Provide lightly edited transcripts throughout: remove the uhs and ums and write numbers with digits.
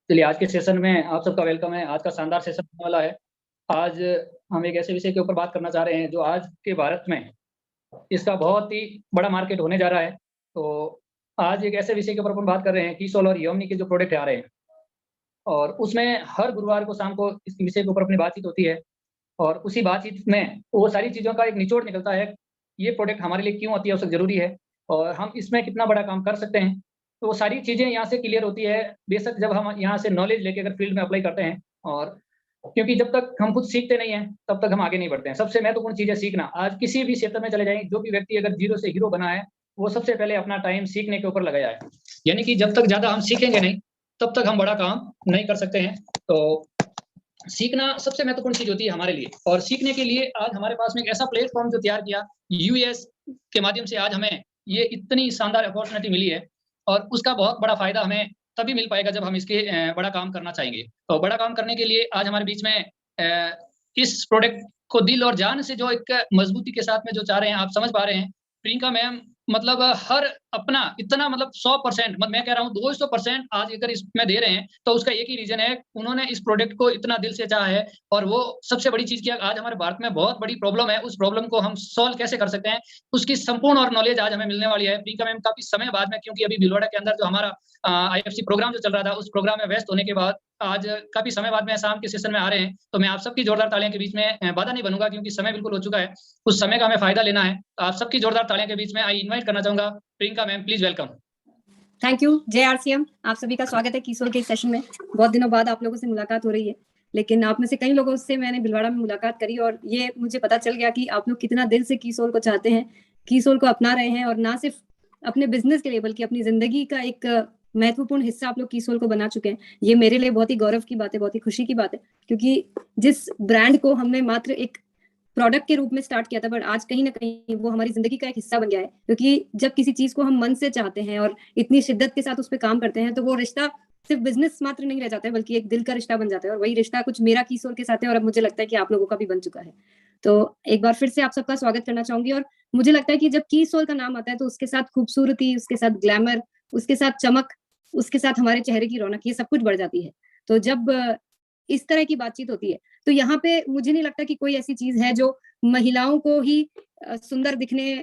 चलिए आज के सेशन में आप सबका वेलकम है। आज का शानदार सेशन होने वाला है। आज हम एक ऐसे विषय के ऊपर बात करना चाह रहे हैं जो आज के भारत में इसका बहुत ही बड़ा मार्केट होने जा रहा है। तो आज एक ऐसे विषय के ऊपर अपन बात कर रहे हैं कीसोल और योमनी के जो प्रोडक्ट आ रहे हैं, और उसमें हर गुरुवार को शाम को इस विषय के ऊपर अपनी बातचीत होती है। और उसी बातचीत में वो सारी चीज़ों का एक निचोड़ निकलता है, ये प्रोडक्ट हमारे लिए क्यों अति आवश्यक ज़रूरी है और हम इसमें कितना बड़ा काम कर सकते हैं। तो वो सारी चीज़ें यहाँ से क्लियर होती है, बेशक जब हम यहाँ से नॉलेज लेके अगर फील्ड में अप्लाई करते हैं। और क्योंकि जब तक हम खुद सीखते नहीं हैं, तब तक हम आगे नहीं बढ़ते हैं। सबसे महत्वपूर्ण चीज़ है सीखना। आज किसी भी क्षेत्र में चले जाएँ, जो भी व्यक्ति अगर ज़ीरो से हीरो बना है, वो सबसे पहले अपना टाइम सीखने के ऊपर लगाया है। यानी कि जब तक ज़्यादा हम सीखेंगे नहीं, तब तक हम बड़ा काम नहीं कर सकते हैं। तो सीखना सबसे महत्वपूर्ण चीज़ होती है हमारे लिए, और सीखने के लिए आज हमारे पास में एक ऐसा प्लेटफ़ॉर्म जो तैयार किया, यूएस के माध्यम से आज हमें ये इतनी शानदार अपॉर्च्युनिटी मिली है। और उसका बहुत बड़ा फ़ायदा हमें तभी मिल पाएगा जब हम इसके बड़ा काम करना चाहेंगे। तो बड़ा काम करने के लिए आज हमारे बीच में इस प्रोडक्ट को दिल और जान से जो एक मज़बूती के साथ में जो चाह रहे हैं, आप समझ पा रहे हैं। प्रियंका मैम मतलब हर अपना इतना मतलब 100% मैं कह रहा हूँ 200% आज अगर इसमें दे रहे हैं, तो उसका एक ही रीज़न है, उन्होंने इस प्रोडक्ट को इतना दिल से चाहा है। और वो सबसे बड़ी चीज़ क्या, आज हमारे भारत में बहुत बड़ी प्रॉब्लम है, उस प्रॉब्लम को हम सॉल्व कैसे कर सकते हैं, उसकी संपूर्ण और नॉलेज आज हमें मिलने वाली है। प्रियंका मैम काफ़ी समय बाद में, क्योंकि अभी भीलवाड़ा के अंदर जो हमारा आईएफसी प्रोग्राम जो चल रहा था, उस प्रोग्राम में व्यस्त होने के बाद आज काफ़ी समय बाद में शाम के सेशन में आ रहे हैं। तो मैं आप सबकी जोरदार तालियों के बीच में बाधा नहीं बनूँगा, क्योंकि समय बिल्कुल हो चुका है। उस समय का हमें फ़ायदा लेना है। तो आप सबकी जोरदार तालियों के बीच में आई इनवाइट करना चाहूँगा Priyanka ma'am, please welcome. Thank you जय आरसीएम। आप सभी का स्वागत है कीसोल के सेशन में। बहुत दिनों बाद आप लोगों से मुलाकात हो रही है, लेकिन आप में से कई लोगों से मैंने भीलवाड़ा में मुलाकात करी और ये मुझे पता चल गया कि आप लोग कितना दिल से कीसोल को चाहते हैं, कीसोल को अपना रहे हैं, और ना सिर्फ अपने बिजनेस के लिए बल्कि अपनी जिंदगी का एक महत्वपूर्ण हिस्सा आप लोग कीसोल को बना चुके हैं। ये मेरे लिए बहुत ही गौरव की बात है, बहुत ही खुशी की बात है, क्योंकि जिस ब्रांड को हमने मात्र एक प्रोडक्ट के रूप में स्टार्ट किया था, बट आज कहीं ना कहीं वो हमारी जिंदगी का एक हिस्सा बन गया है। क्योंकि जब किसी चीज को हम मन से चाहते हैं और इतनी शिद्दत के साथ उस पर काम करते हैं, तो वो रिश्ता सिर्फ बिजनेस मात्र नहीं रह जाता है, बल्कि एक दिल का रिश्ता बन जाता है। और वही रिश्ता कुछ मेरा कीसोल के साथ है, और अब मुझे लगता है कि आप लोगों का भी बन चुका है। तो एक बार फिर से आप सबका स्वागत करना चाहूंगी। और मुझे लगता है कि जब कीसोल का नाम आता है, तो उसके साथ खूबसूरती, उसके साथ ग्लैमर, उसके साथ चमक, उसके साथ हमारे चेहरे की रौनक, ये सब कुछ बढ़ जाती है। तो जब इस तरह की बातचीत होती है, तो यहाँ पे मुझे नहीं लगता कि कोई ऐसी चीज है जो महिलाओं को ही सुंदर दिखने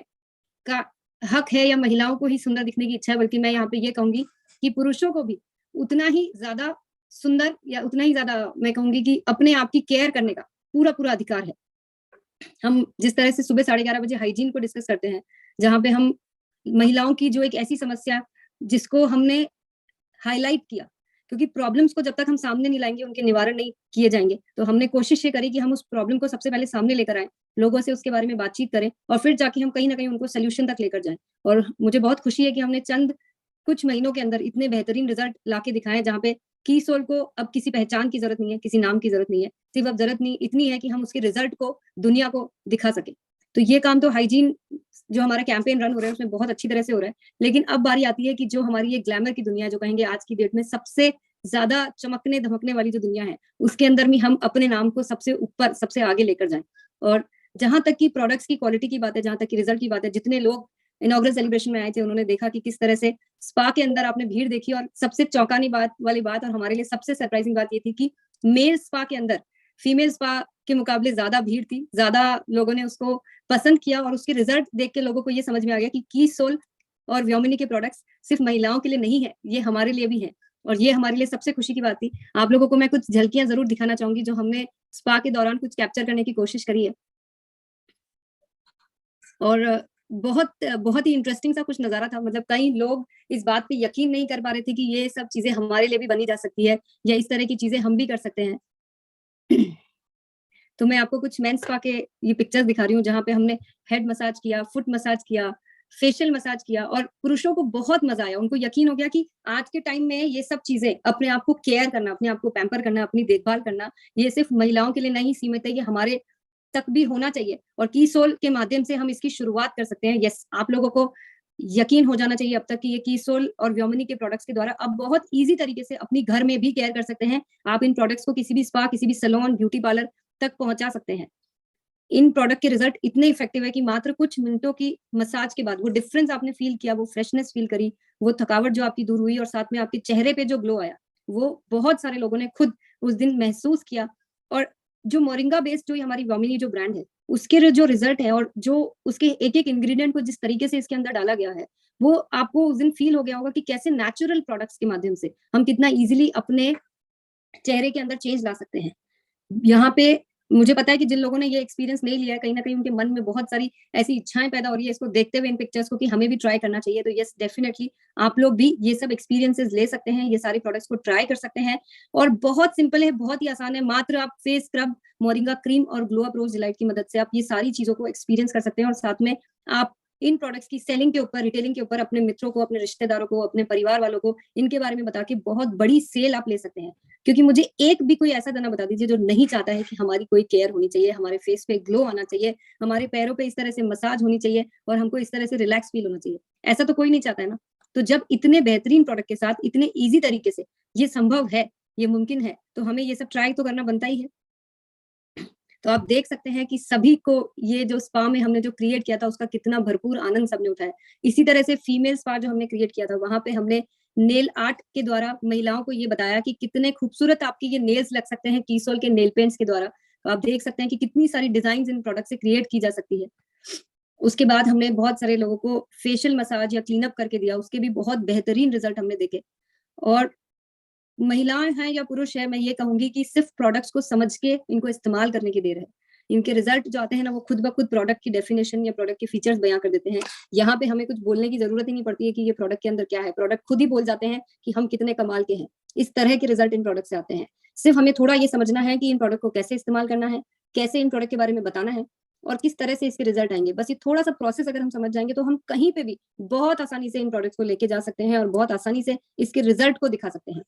का हक है या महिलाओं को ही सुंदर दिखने की इच्छा है, बल्कि मैं यहाँ पे ये कहूंगी कि पुरुषों को भी उतना ही ज्यादा सुंदर, या उतना ही ज्यादा मैं कहूंगी कि अपने आप की केयर करने का पूरा पूरा अधिकार है। हम जिस तरह से सुबह 11:30 बजे हाइजीन को डिस्कस करते हैं, जहाँ पे हम महिलाओं की जो एक ऐसी समस्या जिसको हमने हाईलाइट किया, क्योंकि प्रॉब्लम्स को जब तक हम सामने नहीं लाएंगे, उनके निवारण नहीं किए जाएंगे, तो हमने कोशिश ये करी कि हम उस प्रॉब्लम को सबसे पहले सामने लेकर आए, लोगों से उसके बारे में बातचीत करें, और फिर जाके हम कहीं ना कहीं उनको सोल्यूशन तक लेकर जाएं। और मुझे बहुत खुशी है कि हमने चंद कुछ महीनों के अंदर इतने बेहतरीन रिजल्ट लाके दिखाए, जहाँ पे कीसोल को अब किसी पहचान की जरूरत नहीं है, किसी नाम की जरूरत नहीं है, सिर्फ अब जरूरत नहीं इतनी है कि हम उसके रिजल्ट को दुनिया को दिखा सके। तो ये काम तो हाइजीन जो हमारा कैंपेन रन हो रहा है उसमें बहुत अच्छी तरह से हो रहा है। लेकिन अब बारी आती है कि जो हमारी ये ग्लैमर की दुनिया, जो कहेंगे आज की डेट में सबसे ज्यादा चमकने धमकने वाली जो दुनिया है, उसके अंदर भी हम अपने नाम को सबसे ऊपर, सबसे आगे लेकर जाएं। और जहां तक की प्रोडक्ट्स की क्वालिटी की बात है, जहां तक की रिजल्ट की बात है, जितने लोग इनॉग्रेल सेलिब्रेशन में आए थे, उन्होंने देखा कि किस तरह से स्पा के अंदर आपने भीड़ देखी। और सबसे चौंकानी बात वाली बात, और हमारे लिए सबसे सरप्राइजिंग बात ये थी कि मेल स्पा के अंदर फीमेल स्पा के मुकाबले ज्यादा भीड़ थी, ज्यादा लोगों ने उसको पसंद किया। और उसके रिजल्ट देख के लोगों को ये समझ में आ गया कि कीसोल और व्योमिनी के प्रोडक्ट्स सिर्फ महिलाओं के लिए नहीं है, ये हमारे लिए भी है। और ये हमारे लिए सबसे खुशी की बात थी। आप लोगों को मैं कुछ झलकियां जरूर दिखाना चाहूंगी जो हमने स्पा के दौरान कुछ कैप्चर करने की कोशिश करी है। और बहुत बहुत ही इंटरेस्टिंग सा कुछ नजारा था। मतलब कई लोग इस बात पे यकीन नहीं कर पा रहे थे कि ये सब चीजें हमारे लिए भी बनी जा सकती है, या इस तरह की चीजें हम भी कर सकते हैं। तो मैं आपको कुछ मेंस स्पा के ये पिक्चर्स दिखा रही हूँ, जहाँ पे हमने हेड मसाज किया, फुट मसाज किया, फेशियल मसाज किया, और पुरुषों को बहुत मजा आया। उनको यकीन हो गया कि आज के टाइम में ये सब चीजें, अपने आप को केयर करना, अपने आप को पैम्पर करना, अपनी देखभाल करना, ये सिर्फ महिलाओं के लिए नहीं सीमित है, ये हमारे तक भी होना चाहिए। और कीसोल के माध्यम से हम इसकी शुरुआत कर सकते हैं। यस, आप लोगों को यकीन हो जाना चाहिए अब तक कि ये कीसोल और व्योमिनी के प्रोडक्ट्स के द्वारा अब बहुत इजी तरीके से अपनी घर में भी केयर कर सकते हैं। आप इन प्रोडक्ट्स को किसी भी स्पा, किसी भी सैलून, ब्यूटी पार्लर तक पहुंचा सकते हैं। इन प्रोडक्ट के रिजल्ट इतने इफेक्टिव है कि मात्र कुछ मिनटों की मसाज के बाद वो डिफरेंस आपने फील किया, वो फ्रेशनेस फील करी, वो थकावट जो आपकी दूर हुई, और साथ में आपके चेहरे पे जो ग्लो आया, वो बहुत सारे लोगों ने खुद उस दिन महसूस किया। और जो मोरिंगा बेस्ड जो हमारी वामिनी जो ब्रांड है, उसके जो रिजल्ट है और जो उसके एक एक इंग्रेडिएंट को जिस तरीके से इसके अंदर डाला गया है, वो आपको उस दिन फील हो गया होगा कि कैसे नेचुरल प्रोडक्ट्स के माध्यम से हम कितना इजीली अपने चेहरे के अंदर चेंज ला सकते हैं। यहाँ पे मुझे पता है कि जिन लोगों ने ये एक्सपीरियंस नहीं लिया है, कहीं ना कहीं उनके मन में बहुत सारी ऐसी इच्छाएं पैदा हो रही है इसको देखते हुए इन पिक्चर्स को कि हमें भी ट्राई करना चाहिए। तो यस, डेफिनेटली आप लोग भी ये सब एक्सपीरियंसेस ले सकते हैं, ये सारे प्रोडक्ट्स को ट्राई कर सकते हैं। और बहुत सिंपल है, बहुत ही आसान है। मात्र आप फेस स्क्रब, मोरिंगा क्रीम और ग्लो अप रोज डिलाइट की मदद से आप ये सारी चीजों को एक्सपीरियंस कर सकते हैं। और साथ में आप इन प्रोडक्ट्स की सेलिंग के ऊपर, रिटेलिंग के ऊपर अपने मित्रों को, अपने रिश्तेदारों को, अपने परिवार वालों को इनके बारे में बता के बहुत बड़ी सेल आप ले सकते हैं। क्योंकि मुझे एक भी कोई ऐसा जना बता दीजिए जो नहीं चाहता है कि हमारी कोई केयर होनी चाहिए, हमारे फेस पे ग्लो आना चाहिए, हमारे पैरों पे इस तरह से मसाज होनी चाहिए और हमको इस तरह से रिलैक्स फील होना चाहिए। ऐसा तो कोई नहीं चाहता है ना। तो जब इतने बेहतरीन प्रोडक्ट के साथ इतने ईजी तरीके से ये संभव है, ये मुमकिन है, तो हमें ये सब ट्राई तो करना बनता ही है। तो आप देख सकते हैं कि सभी को ये जो स्पा में हमने जो क्रिएट किया था उसका कितना भरपूर आनंद सबने उठाया। इसी तरह से फीमेल स्पा जो हमने क्रिएट किया था, वहां पे हमने नेल आर्ट के द्वारा महिलाओं को ये बताया कि कितने खूबसूरत आपके ये नेल्स लग सकते हैं कीसोल के नेल पेंट्स के द्वारा। तो आप देख सकते हैं कि कितनी सारी डिजाइन इन प्रोडक्ट से क्रिएट की जा सकती है। उसके बाद हमने बहुत सारे लोगों को फेशियल मसाज या क्लीनअप करके दिया, उसके भी बहुत बेहतरीन रिजल्ट हमने देखे। और महिलाएं हैं या पुरुष है, मैं ये कहूंगी कि सिर्फ प्रोडक्ट्स को समझ के इनको इस्तेमाल करने की देर है। इनके रिजल्ट जो आते हैं ना, वो खुद ब खुद प्रोडक्ट की डेफिनेशन या प्रोडक्ट के फीचर्स बयां कर देते हैं। यहाँ पे हमें कुछ बोलने की जरूरत ही नहीं पड़ती है कि ये प्रोडक्ट के अंदर क्या है, प्रोडक्ट खुद ही बोल जाते हैं कि हम कितने कमाल के हैं। इस तरह के रिजल्ट इन प्रोडक्ट से आते हैं। सिर्फ हमें थोड़ा ये समझना है कि इन प्रोडक्ट को कैसे इस्तेमाल करना है, कैसे इन प्रोडक्ट के बारे में बताना है और किस तरह से इसके रिजल्ट आएंगे। बस ये थोड़ा सा प्रोसेस अगर हम समझ जाएंगे तो हम कहीं पे भी बहुत आसानी से इन प्रोडक्ट्स को लेके जा सकते हैं और बहुत आसानी से इसके रिजल्ट को दिखा सकते हैं।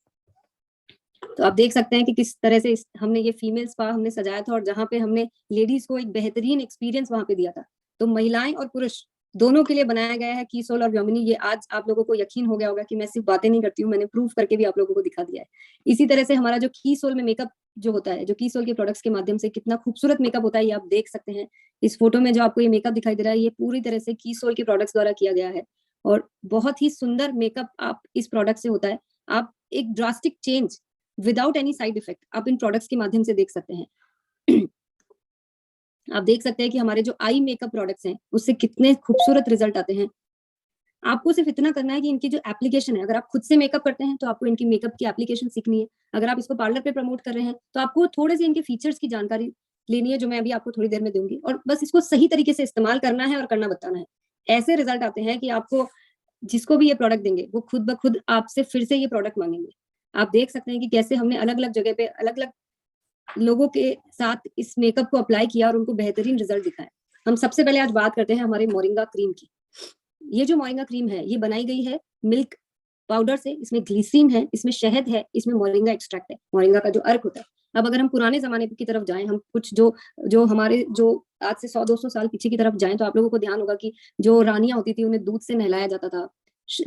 तो आप देख सकते हैं कि किस तरह से हमने ये फीमेल स्पा हमने सजाया था और जहाँ पे हमने लेडीज को एक बेहतरीन एक्सपीरियंस वहां पे दिया था। तो महिलाएं और पुरुष दोनों के लिए बनाया गया है कीसोल और व्योमिनी। ये आज आप लोगों को यकीन हो गया होगा कि मैं सिर्फ बातें नहीं करती हूँ, मैंने प्रूफ करके भी आप लोगों को दिखा दिया है। इसी तरह से हमारा जो कीसोल में मेकअप जो होता है, जो कीसोल के प्रोडक्ट्स के माध्यम से कितना खूबसूरत मेकअप होता है, ये आप देख सकते हैं। इस फोटो में जो आपको ये मेकअप दिखाई दे रहा है, ये पूरी तरह से कीसोल के प्रोडक्ट्स द्वारा किया गया है और बहुत ही सुंदर मेकअप आप इस प्रोडक्ट से होता है। आप एक drastic change without any side effect आप इन प्रोडक्ट्स के माध्यम से देख सकते हैं। आप देख सकते हैं कि हमारे जो आई मेकअप प्रोडक्ट्स हैं उससे कितने खूबसूरत रिजल्ट आते हैं। आपको सिर्फ इतना करना है कि इनकी जो एप्लीकेशन है, अगर आप खुद से मेकअप करते हैं तो आपको इनकी मेकअप की एप्लीकेशन सीखनी है। अगर आप इसको पार्लर पे प्रमोट कर रहे हैं तो आपको थोड़े से इनके फीचर्स की जानकारी लेनी है, जो मैं अभी आपको थोड़ी देर में दूंगी, और बस इसको सही तरीके से इस्तेमाल करना है और करना बताना है। ऐसे रिजल्ट आते हैं कि आपको जिसको भी ये प्रोडक्ट देंगे वो खुद ब खुद आपसे फिर से ये प्रोडक्ट मांगेंगे। आप देख सकते हैं कि कैसे हमने अलग अलग जगह पे अलग अलग लोगों के साथ इस मेकअप को अप्लाई किया और उनको बेहतरीन रिजल्ट दिखाए। हम सबसे पहले आज बात करते हैं हमारे मोरिंगा क्रीम की। ये जो मोरिंगा क्रीम है, ये बनाई गई है मिल्क पाउडर से। इसमें ग्लिसरीन है, इसमें शहद है, इसमें मोरिंगा एक्सट्रैक्ट है, मोरिंगा का जो अर्क होता है। अब अगर हम पुराने जमाने की तरफ जाएं, हम कुछ जो हमारे जो आज से 100-200 साल पीछे की तरफ जाएं, तो आप लोगों को ध्यान होगा कि जो रानियां होती थी उन्हें दूध से नहलाया जाता था।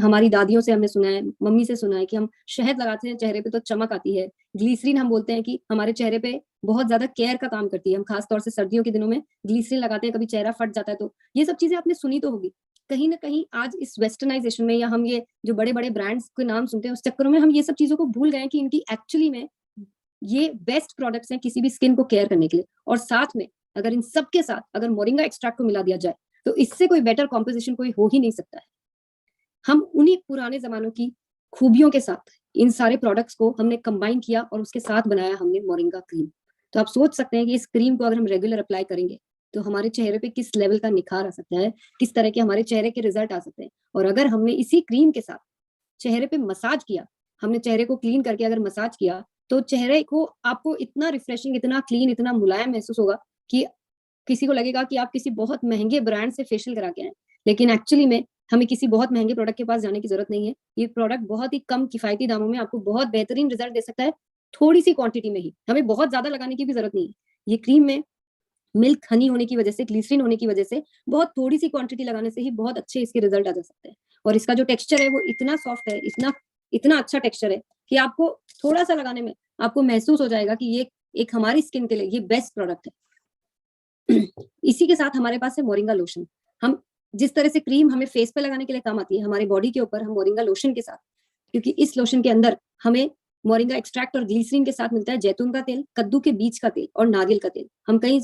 हमारी दादियों से हमने सुना है, मम्मी से सुना है कि हम शहद लगाते हैं चेहरे पे तो चमक आती है। ग्लिसरीन हम बोलते हैं कि हमारे चेहरे पे बहुत ज्यादा केयर का काम करती है। हम खास तौर से सर्दियों के दिनों में ग्लिसरीन लगाते हैं, कभी चेहरा फट जाता है तो। ये सब चीजें आपने सुनी तो होगी। कहीं ना कहीं आज इस वेस्टर्नाइजेशन में, या हम ये जो बड़े बड़े ब्रांड्स के नाम सुनते हैं उस चक्करों में हम ये सब चीजों को भूल गए कि इनकी एक्चुअली में ये बेस्ट प्रोडक्ट्स हैं किसी भी स्किन को केयर करने के लिए। और साथ में अगर इन सब के साथ अगर मोरिंगा एक्सट्रैक्ट को मिला दिया जाए तो इससे कोई बेटर कॉम्पोजिशन कोई हो ही नहीं सकता है। हम उन्हीं पुराने जमानों की खूबियों के साथ इन सारे प्रोडक्ट्स को हमने कंबाइन किया और उसके साथ बनाया हमने मोरिंगा क्रीम। तो आप सोच सकते हैं कि इस क्रीम को अगर हम रेगुलर अप्लाई करेंगे तो हमारे चेहरे पे किस लेवल का निखार आ सकता है, किस तरह के हमारे चेहरे के रिजल्ट आ सकते हैं। और अगर हमने इसी क्रीम के साथ चेहरे पे मसाज किया, हमने चेहरे को क्लीन करके अगर मसाज किया, तो चेहरे को आपको इतना रिफ्रेशिंग, इतना क्लीन, इतना मुलायम महसूस होगा कि किसी को लगेगा कि आप किसी बहुत महंगे ब्रांड से फेशियल करा के आए। लेकिन एक्चुअली में हमें किसी बहुत महंगे प्रोडक्ट के पास जाने की जरूरत नहीं है। ये प्रोडक्ट बहुत ही कम किफायती दामों में आपको बहुत बेहतरीन रिजल्ट दे सकता है, थोड़ी सी क्वांटिटी में ही। हमें बहुत ज्यादा लगाने की भी जरूरत नहीं है। ये क्रीम में मिल्क हनी होने की वजह से, ग्लिसरीन होने की वजह से बहुत थोड़ी सी क्वांटिटी लगाने से ही बहुत अच्छे इसके रिजल्ट आ जा सकते हैं। और इसका जो टेक्सचर है वो इतना सॉफ्ट है, इतना इतना अच्छा टेक्सचर है कि आपको थोड़ा सा लगाने में आपको महसूस हो जाएगा कि ये एक हमारी स्किन के लिए ये बेस्ट प्रोडक्ट है। इसी के साथ हमारे पास है मोरिंगा लोशन। हम जिस तरह से क्रीम हमें फेस पे लगाने के लिए काम आती है, हमारे बॉडी के ऊपर हम मोरिंगा लोशन के साथ, क्योंकि इस लोशन के अंदर हमें मोरिंगा एक्सट्रैक्ट और ग्लिसरीन के साथ मिलता है जैतून का तेल, कद्दू के बीज का तेल और नारियल का तेल। हम कई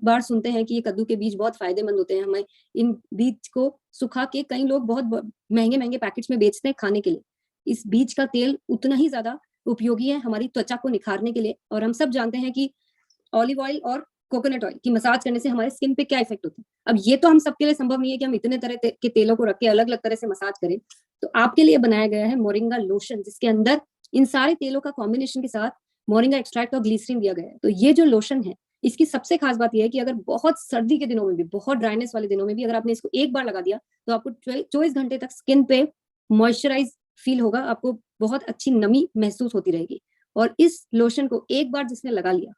बार सुनते हैं कि ये कद्दू के बीज बहुत फायदेमंद होते हैं। हमें इन बीज को सुखा के कई लोग बहुत महंगे महंगे पैकेट्स में बेचते हैं खाने के लिए। इस बीज का तेल उतना ही ज्यादा उपयोगी है हमारी त्वचा को निखारने के लिए। और हम सब जानते हैं कि ऑलिव ऑयल और कोकोनट ऑयल की मसाज करने से हमारे स्किन पे क्या इफेक्ट होता है। अब ये तो हम सबके लिए संभव नहीं है कि हम इतने तरह के तेलों को रख के अलग अलग तरह से मसाज करें। तो आपके लिए बनाया गया है मोरिंगा लोशन, जिसके अंदर इन सारे तेलों का कॉम्बिनेशन के साथ मोरिंगा एक्सट्रैक्ट और ग्लिसरीन दिया गया है। तो ये जो लोशन है, इसकी सबसे खास बात यह है कि अगर बहुत सर्दी के दिनों में भी, बहुत ड्राइनेस वाले दिनों में भी अगर आपने इसको एक बार लगा दिया तो आपको 24 घंटे तक स्किन पे मॉइस्चराइज फील होगा, आपको बहुत अच्छी नमी महसूस होती रहेगी। और इस लोशन को एक बार जिसने लगा लिया,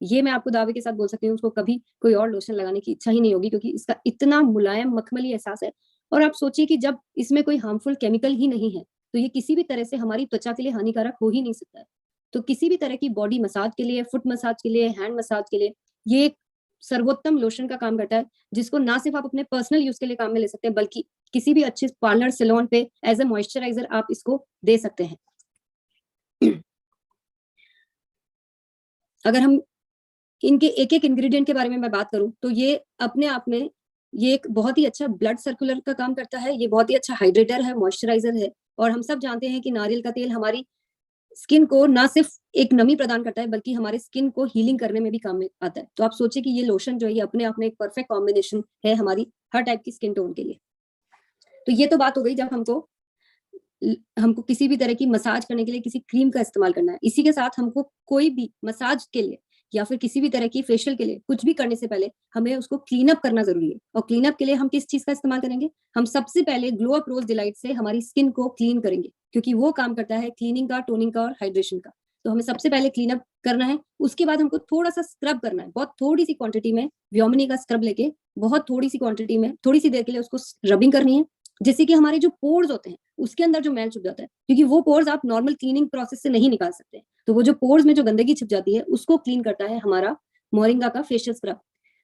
ये मैं आपको दावे के साथ बोल सकती हूँ, उसको कभी कोई और लोशन लगाने की इच्छा ही नहीं होगी, क्योंकि इसका इतना मुलायम मखमली एहसास है। और आप सोचिए कि जब इसमें कोई हार्मफुल केमिकल ही नहीं है तो ये किसी भी तरह से हमारी त्वचा के लिए हानिकारक हो ही नहीं सकता है। तो किसी भी तरह की बॉडी मसाज के लिए, फुट मसाज के लिए, हैंड मसाज के लिए ये एक सर्वोत्तम लोशन का काम करता है, जिसको ना सिर्फ आप अपने पर्सनल यूज के लिए काम में ले सकते हैं, बल्कि किसी भी अच्छे पार्लर सैलून पे एज ए मॉइस्चराइजर आप इसको दे सकते हैं। अगर हम इनके एक एक इंग्रेडिएंट के बारे में मैं बात करूं तो ये अपने आप में ये एक बहुत ही अच्छा ब्लड सर्कुलर का काम करता है, ये बहुत ही अच्छा हाइड्रेटर है, मॉइस्चराइजर है। और हम सब जानते हैं कि नारियल का तेल हमारी स्किन को ना सिर्फ एक नमी प्रदान करता है, बल्कि हमारे स्किन को हीलिंग करने में भी काम में आता है। तो आप सोचिए कि ये लोशन जो है, ये अपने आप में एक परफेक्ट कॉम्बिनेशन है हमारी हर टाइप की स्किन टोन के लिए। तो ये तो बात हो गई जब हमको किसी भी तरह की मसाज करने के लिए किसी क्रीम का इस्तेमाल करना है। इसी के साथ हमको कोई भी मसाज के लिए या फिर किसी भी तरह की फेशियल के लिए कुछ भी करने से पहले हमें उसको क्लीन अप करना जरूरी है। और क्लीन अप के लिए हम किस चीज का इस्तेमाल करेंगे? हम सबसे पहले ग्लो अप रोज डिलाइट से हमारी स्किन को क्लीन करेंगे, क्योंकि वो काम करता है क्लीनिंग का, टोनिंग का और हाइड्रेशन का। तो हमें सबसे पहले क्लीन अप करना है। उसके बाद हमको थोड़ा सा स्क्रब करना है, बहुत थोड़ी सी क्वांटिटी में व्योमिनी का स्क्रब लेके बहुत थोड़ी सी क्वांटिटी में थोड़ी सी देर के लिए उसको रबिंग करनी है, जिससे कि हमारे जो पोर्स होते हैं उसके अंदर जो मैल छुप जाता है, क्योंकि वो पोर्स आप नॉर्मल क्लीनिंग प्रोसेस से नहीं निकाल सकते। तो वो जो पोर्स में जो गंदगी छिप जाती है उसको क्लीन करता है हमारा मोरिंगा का फेशियल स्क्रब।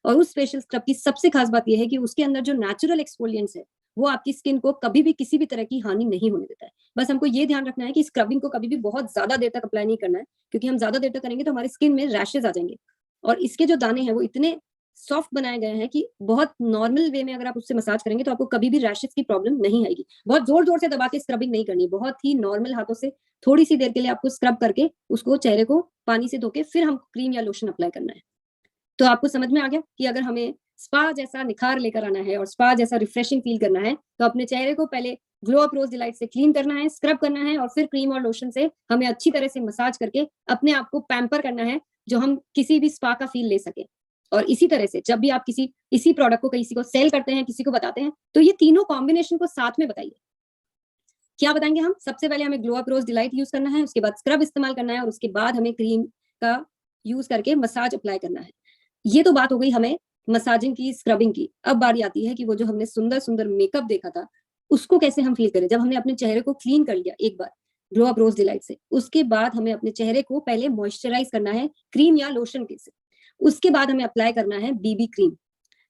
और उस फेशियल स्क्रब की सबसे खास बात यह है कि उसके अंदर जो नेचुरल एक्सफोलिएंट्स है वो आपकी स्किन को कभी भी किसी भी तरह की हानि नहीं होने देता है। बस हमको ये ध्यान रखना है कि स्क्रबिंग को कभी भी बहुत ज्यादा देर तक अप्लाई नहीं करना है, क्योंकि हम ज्यादा देर तक करेंगे तो हमारी स्किन में रैशेज आ जाएंगे। और इसके जो दाने हैं वो इतने सॉफ्ट बनाए गए हैं कि बहुत नॉर्मल वे में अगर आप उससे मसाज करेंगे तो आपको कभी भी रैशेज की प्रॉब्लम नहीं आएगी। बहुत जोर जोर से दबा के स्क्रबिंग नहीं करनी, बहुत ही नॉर्मल हाथों से थोड़ी सी देर के लिए आपको स्क्रब करके उसको चेहरे को पानी से धो के फिर हम क्रीम या लोशन अप्लाई करना है। तो आपको समझ में आ गया कि अगर हमें स्पा जैसा निखार लेकर आना है और स्पा जैसा रिफ्रेशिंग फील करना है तो अपने चेहरे को पहले ग्लो अप रोज डिलाइट से क्लीन करना है, स्क्रब करना है, और फिर क्रीम और लोशन से हमें अच्छी तरह से मसाज करके अपने आप को पैम्पर करना है, जो हम किसी भी स्पा का फील ले सके। और इसी तरह से जब भी आप इसी प्रोडक्ट को किसी को सेल करते हैं, किसी को बताते हैं, तो ये तीनों कॉम्बिनेशन को साथ में बताइए। क्या बताएंगे हम? सबसे पहले हमें ग्लो अप रोज डिलाइट यूज करना है, उसके बाद स्क्रब इस्तेमाल करना है, और उसके बाद हमें क्रीम का यूज करके मसाज अप्लाई करना है। ये तो बात हो गई हमें मसाजिंग की, स्क्रबिंग की। अब बारी आती है कि वो जो हमने सुंदर सुंदर मेकअप देखा था उसको कैसे हम फील करें। जब हमने अपने चेहरे को क्लीन कर लिया एक बार ग्लो अप रोज डिलाइट से, उसके बाद हमें अपने चेहरे को पहले मॉइस्चराइज करना है क्रीम या लोशन के से। उसके बाद हमें अप्लाई करना है बीबी क्रीम।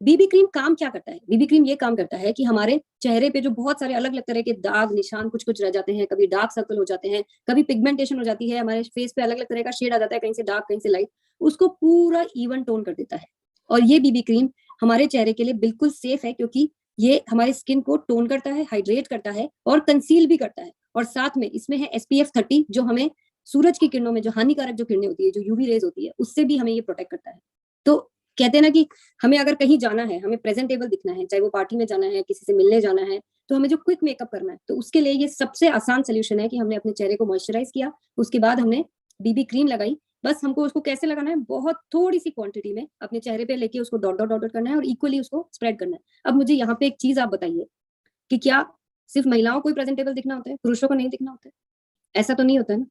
बीबी क्रीम काम क्या करता है? बीबी क्रीम ये काम करता है कि हमारे चेहरे पे जो बहुत सारे अलग अलग तरह के दाग निशान कुछ कुछ रह जाते हैं, कभी डार्क सर्कल हो जाते हैं, कभी पिगमेंटेशन हो जाती है, हमारे फेस पे अलग अलग तरह का शेड आ जाता है, कहीं से डार्क कहीं से लाइट, उसको पूरा इवन टोन कर देता है। और ये बीबी क्रीम हमारे चेहरे के लिए बिल्कुल सेफ है, क्योंकि ये हमारे स्किन को टोन करता है, हाइड्रेट करता है और कंसील भी करता है। और साथ में इसमें है SPF 30, जो हमें सूरज की किरणों में जो हानिकारक जो किरणें होती है, जो यूवी रेज होती है, उससे भी हमें ये प्रोटेक्ट करता है। तो कहते हैं ना कि हमें अगर कहीं जाना है, हमें प्रेजेंटेबल दिखना है, चाहे वो पार्टी में जाना है, किसी से मिलने जाना है, तो हमें जो क्विक मेकअप करना है, तो उसके लिए ये सबसे आसान सोल्यूशन है कि हमने अपने चेहरे को मॉइस्चराइज किया, उसके बाद हमने बीबी क्रीम लगाई। बस हमको उसको कैसे लगाना है, बहुत थोड़ी सी क्वांटिटी में अपने चेहरे पे लेके उसको डॉट डॉट डॉट करना है और इक्वली उसको स्प्रेड करना है। अब मुझे यहाँ पे एक चीज आप बताइए कि क्या सिर्फ महिलाओं को ही प्रेजेंटेबल दिखना होता है, पुरुषों को नहीं दिखना होता है? ऐसा तो नहीं होता है ना।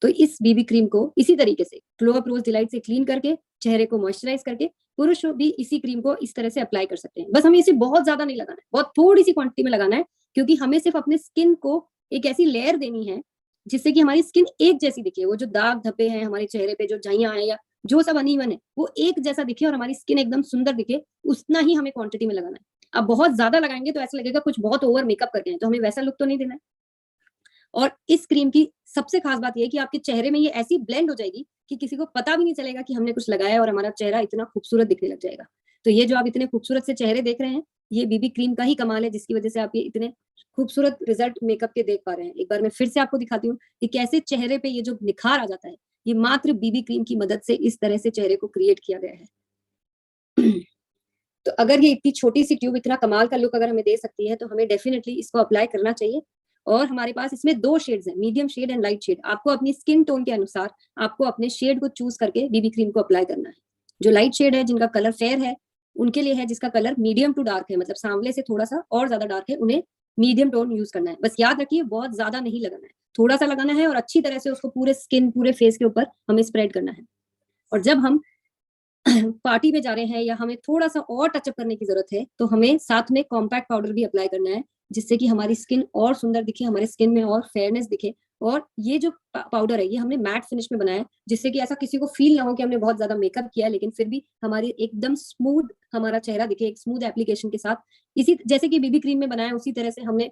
तो इस बीबी क्रीम को इसी तरीके से ग्लो अप रोज डिलाइट से क्लीन करके चेहरे को मॉइस्चराइज करके पुरुष भी इसी क्रीम को इस तरह से अप्लाई कर सकते हैं। बस हमें इसे बहुत ज्यादा नहीं लगाना है, बहुत थोड़ी सी क्वांटिटी में लगाना है, क्योंकि हमें सिर्फ अपने स्किन को एक ऐसी लेयर देनी है जिससे कि हमारी स्किन एक जैसी दिखे। वो जो दाग धब्बे हैं हमारे चेहरे पे, जो झाइयां हैं या जो सब अनइवन है, वो एक जैसा दिखे और हमारी स्किन एकदम सुंदर दिखे, उतना ही हमें क्वांटिटी में लगाना है। अब बहुत ज्यादा लगाएंगे तो ऐसा लगेगा कुछ बहुत ओवर मेकअप करके हैं, तो हमें वैसा लुक तो नहीं देना है। और इस क्रीम की सबसे खास बात ये है कि आपके चेहरे में ये ऐसी ब्लेंड हो जाएगी कि किसी को पता भी नहीं चलेगा कि हमने कुछ लगाया है और हमारा चेहरा इतना खूबसूरत दिखने लग जाएगा। तो ये जो आप इतने खूबसूरत से चेहरे देख रहे हैं, ये बीबी क्रीम का ही कमाल है, जिसकी वजह से आप ये इतने खूबसूरत रिजल्ट मेकअप के देख पा रहे हैं। एक बार मैं फिर से आपको दिखाती हूँ कि कैसे चेहरे पे ये जो निखार आ जाता है, ये मात्र बीबी क्रीम की मदद से इस तरह से चेहरे को क्रिएट किया गया है। तो अगर ये इतनी छोटी सी ट्यूब इतना कमाल का लुक अगर हमें दे सकती है, तो हमें डेफिनेटली इसको अप्लाई करना चाहिए। और हमारे पास इसमें 2 शेड्स हैं, medium shade and light shade. आपको अपनी स्किन टोन के अनुसार आपको अपने शेड को चूज करके बीबी क्रीम को अप्लाई करना है। जो लाइट शेड है, जिनका कलर फेयर है, उनके लिए है, जिसका कलर मीडियम टू डार्क है, मतलब सांवले से थोड़ा सा और ज्यादा डार्क है, उन्हें मीडियम टोन यूज करना है। बस याद रखिए, बहुत ज्यादा नहीं लगाना है, थोड़ा सा लगाना है और अच्छी तरह से उसको पूरे स्किन, पूरे फेस के ऊपर हमें स्प्रेड करना है। और जब हम पार्टी में जा रहे हैं या हमें थोड़ा सा और टचअप करने की जरूरत है, तो हमें साथ में कॉम्पैक्ट पाउडर भी अप्लाई करना है, जिससे कि हमारी स्किन और सुंदर दिखे, हमारे स्किन में और फेयरनेस दिखे। और ये जो पाउडर है, ये हमने मैट फिनिश में बनाया है, जिससे कि ऐसा किसी को फील ना हो कि हमने बहुत ज्यादा मेकअप किया है, लेकिन फिर भी हमारी एकदम स्मूथ हमारा चेहरा दिखे, एक स्मूथ एप्लीकेशन के साथ। इसी जैसे कि बीबी क्रीम में बनाया है, उसी तरह से हमने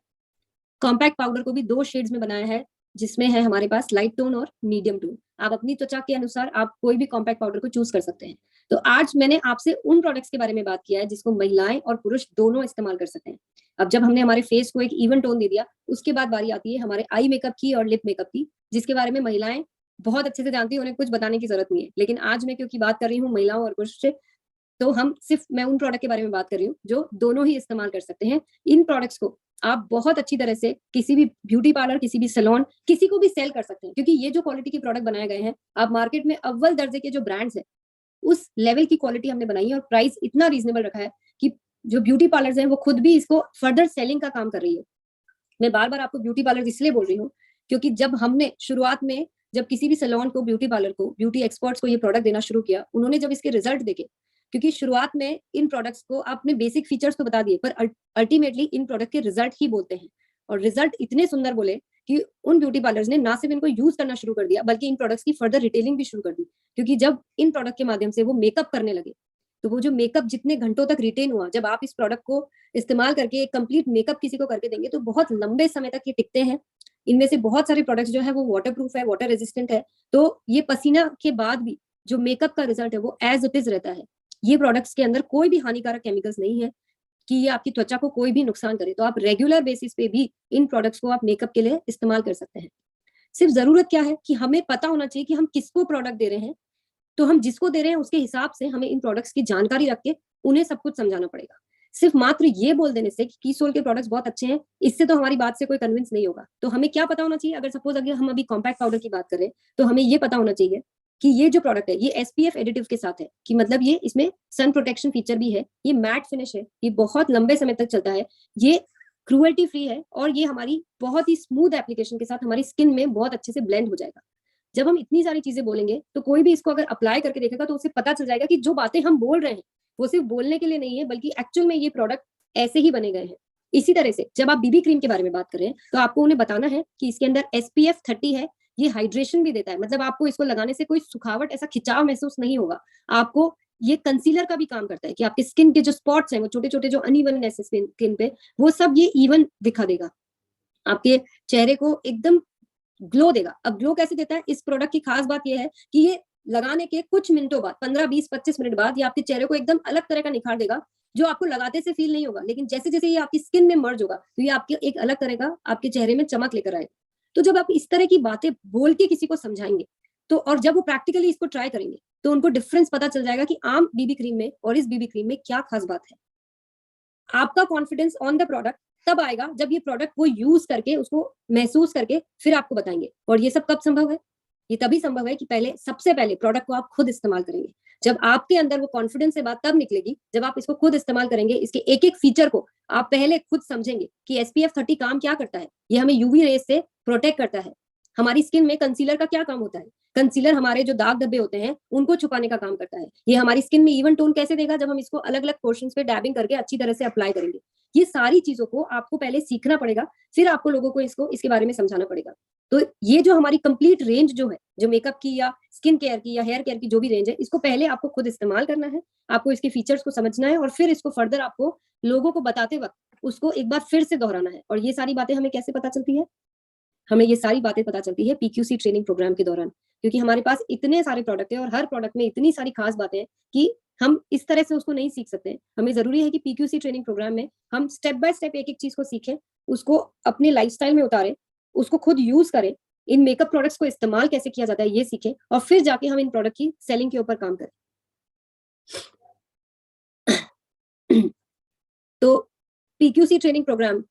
कॉम्पैक्ट पाउडर को भी 2 शेड्स में बनाया है, जिसमें है हमारे पास लाइट टोन और मीडियम टोन। आप अपनी त्वचा के अनुसार आप कोई भी कॉम्पैक्ट पाउडर को चूज कर सकते हैं। तो आज मैंने आपसे उन प्रोडक्ट्स के बारे में बात किया है जिसको महिलाएं और पुरुष दोनों इस्तेमाल कर सकते हैं। अब जब हमने हमारे फेस को एक इवन टोन दे दिया, उसके बाद बारी आती है हमारे आई मेकअप की और लिप मेकअप की, जिसके बारे में महिलाएं बहुत अच्छे से जानती हैं, उन्हें कुछ बताने की जरूरत नहीं है। लेकिन आज मैं क्योंकि बात कर रही हूँ महिलाओं और पुरुष से, तो हम सिर्फ मैं उन प्रोडक्ट के बारे में बात कर रही हूँ जो दोनों ही इस्तेमाल कर सकते हैं। इन प्रोडक्ट्स को आप बहुत अच्छी तरह से किसी भी ब्यूटी पार्लर, किसी भी सैलून, किसी को भी सेल कर सकते हैं, क्योंकि ये जो क्वालिटी के प्रोडक्ट बनाए गए हैं, आप मार्केट में अव्वल दर्जे के जो ब्रांड्स है, उस लेवल की क्वालिटी हमने बनाई है और प्राइस इतना रीजनेबल रखा है कि जो ब्यूटी पार्लर्स हैं वो खुद भी इसको फर्दर सेलिंग का काम कर रही है। मैं बार बार आपको ब्यूटी पार्लर इसलिए बोल रही हूँ क्योंकि जब हमने शुरुआत में जब किसी भी सैलून को, ब्यूटी पार्लर को, ब्यूटी एक्सपर्ट्स को ये प्रोडक्ट देना शुरू किया, उन्होंने जब इसके रिजल्ट देखे, क्योंकि शुरुआत में इन प्रोडक्ट्स को आपने बेसिक फीचर्स तो बता दिए, पर अल्टीमेटली इन प्रोडक्ट के रिजल्ट ही बोलते हैं। और रिजल्ट इतने सुंदर बोले कि उन ब्यूटी पार्लर्स ने ना सिर्फ इनको यूज करना शुरू कर दिया, बल्कि इन प्रोडक्ट्स की फर्दर रिटेलिंग भी शुरू कर दी। क्योंकि जब इन प्रोडक्ट के माध्यम से वो मेकअप करने लगे, तो वो जो मेकअप जितने घंटों तक रिटेन हुआ, जब आप इस प्रोडक्ट को इस्तेमाल करके एक कंप्लीट मेकअप किसी को करके देंगे, तो बहुत लंबे समय तक ये टिकते हैं। इनमें से बहुत सारे प्रोडक्ट्स जो है वो वाटर प्रूफ है, वाटर रेजिस्टेंट है, तो ये पसीना के बाद भी जो मेकअप का रिजल्ट है वो एज इट इज रहता है। ये प्रोडक्ट्स के अंदर कोई भी हानिकारक केमिकल्स नहीं है कि ये आपकी त्वचा को कोई भी नुकसान करे। तो आप रेगुलर बेसिस पे भी इन प्रोडक्ट्स को आप मेकअप के लिए इस्तेमाल कर सकते हैं। सिर्फ जरूरत क्या है कि हमें पता होना चाहिए कि हम किसको प्रोडक्ट दे रहे हैं। तो हम जिसको दे रहे हैं उसके हिसाब से हमें इन प्रोडक्ट्स की जानकारी रख के उन्हें सब कुछ समझाना पड़ेगा। सिर्फ मात्र ये बोल देने से कि कीसोल के प्रोडक्ट्स बहुत अच्छे हैं, इससे तो हमारी बात से कोई कन्विंस नहीं होगा। तो हमें क्या पता होना चाहिए, अगर सपोज अगर हम अभी कॉम्पैक्ट पाउडर की बात करें, तो हमें ये पता होना चाहिए कि ये जो प्रोडक्ट है ये एसपीएफ एडिटिव के साथ है, कि मतलब ये इसमें सन प्रोटेक्शन फीचर भी है, ये मैट फिनिश है, ये बहुत लंबे समय तक चलता है, ये क्रूएल्टी फ्री है, और ये हमारी बहुत ही स्मूथ एप्लीकेशन के साथ हमारी स्किन में बहुत अच्छे से ब्लेंड हो जाएगा। जब हम इतनी सारी चीजें बोलेंगे, तो कोई भी इसको अगर अप्लाई करके देखेगा तो उसे पता चल जाएगा कि जो बातें हम बोल रहे हैं वो सिर्फ बोलने के लिए नहीं है, बल्कि एक्चुअल में ये प्रोडक्ट ऐसे ही बने गए हैं। इसी तरह से जब आप बीबी क्रीम के बारे में बात करें, तो आपको उन्हें बताना है कि इसके अंदर SPF 30 है, ये हाइड्रेशन भी देता है, मतलब आपको इसको लगाने से कोई सुखावट, ऐसा खिंचाव महसूस नहीं होगा। आपको ये कंसीलर का भी काम करता है कि आपके स्किन के जो स्पॉट्स हैं, वो छोटे छोटे जो अनइवननेस है स्किन पे, वो सब ये इवन दिखा देगा, आपके चेहरे को एकदम ग्लो देगा। अब ग्लो कैसे देता है, इस प्रोडक्ट की खास बात यह है कि ये लगाने के कुछ मिनटों बाद, 15, 20, 25 मिनट बाद, ये आपके चेहरे को एकदम अलग तरह का निखार देगा, जो आपको लगाते से फील नहीं होगा, लेकिन जैसे जैसे ये आपकी स्किन में मर्ज होगा, तो ये आपके एक अलग तरह का आपके चेहरे में चमक लेकर आएगा। तो जब आप इस तरह की बातें बोल के किसी को समझाएंगे, तो और जब वो प्रैक्टिकली इसको ट्राई करेंगे, तो उनको डिफरेंस पता चल जाएगा कि आम बीबी क्रीम में और इस बीबी क्रीम में क्या खास बात है। आपका कॉन्फिडेंस ऑन द प्रोडक्ट तब आएगा जब ये प्रोडक्ट वो यूज करके, उसको महसूस करके फिर आपको बताएंगे। और ये सब कब संभव है, ये तभी संभव है कि पहले, सबसे पहले प्रोडक्ट को आप खुद इस्तेमाल करेंगे। जब आपके अंदर वो कॉन्फिडेंस से बात तब निकलेगी जब आप इसको खुद इस्तेमाल करेंगे, इसके एक एक फीचर को आप पहले खुद समझेंगे कि SPF 30 काम क्या करता है। ये हमें यूवी रेस से प्रोटेक्ट करता है। हमारी स्किन में कंसीलर का क्या काम होता है, कंसीलर हमारे जो दाग धब्बे होते हैं उनको छुपाने का काम करता है। ये हमारी स्किन में इवन टोन कैसे देगा, जब हम इसको अलग अलग पोर्शंस पे डैबिंग करके अच्छी तरह से अप्लाई करेंगे। ये सारी चीजों को आपको पहले सीखना पड़ेगा, फिर आपको लोगों को इसके बारे में समझाना पड़ेगा। तो ये जो हमारी कंप्लीट रेंज जो है, जो मेकअप की या स्किन केयर की या हेयर केयर की जो भी रेंज है, इसको पहले आपको खुद इस्तेमाल करना है, आपको इसके फीचर्स को समझना है, और फिर इसको फर्दर आपको लोगों को बताते वक्त उसको एक बार फिर से दोहराना है। और ये सारी बातें हमें कैसे पता चलती है, हमें ये सारी बातें पता चलती है पीक्यूसी ट्रेनिंग प्रोग्राम के दौरान, क्योंकि हमारे पास इतने सारे प्रोडक्ट है और हर प्रोडक्ट में इतनी सारी खास बातें हैं कि हम इस तरह से उसको नहीं सीख सकते। हमें जरूरी है कि पीक्यूसी ट्रेनिंग प्रोग्राम में हम स्टेप बाय स्टेप एक एक चीज को सीखें, उसको अपने लाइफस्टाइल में उतारें, उसको खुद यूज करें, इन मेकअप प्रोडक्ट्स को इस्तेमाल कैसे किया जाता है ये सीखें, और फिर जाके हम इन प्रोडक्ट की सेलिंग के ऊपर काम करें। तो पीक्यूसी ट्रेनिंग प्रोग्राम,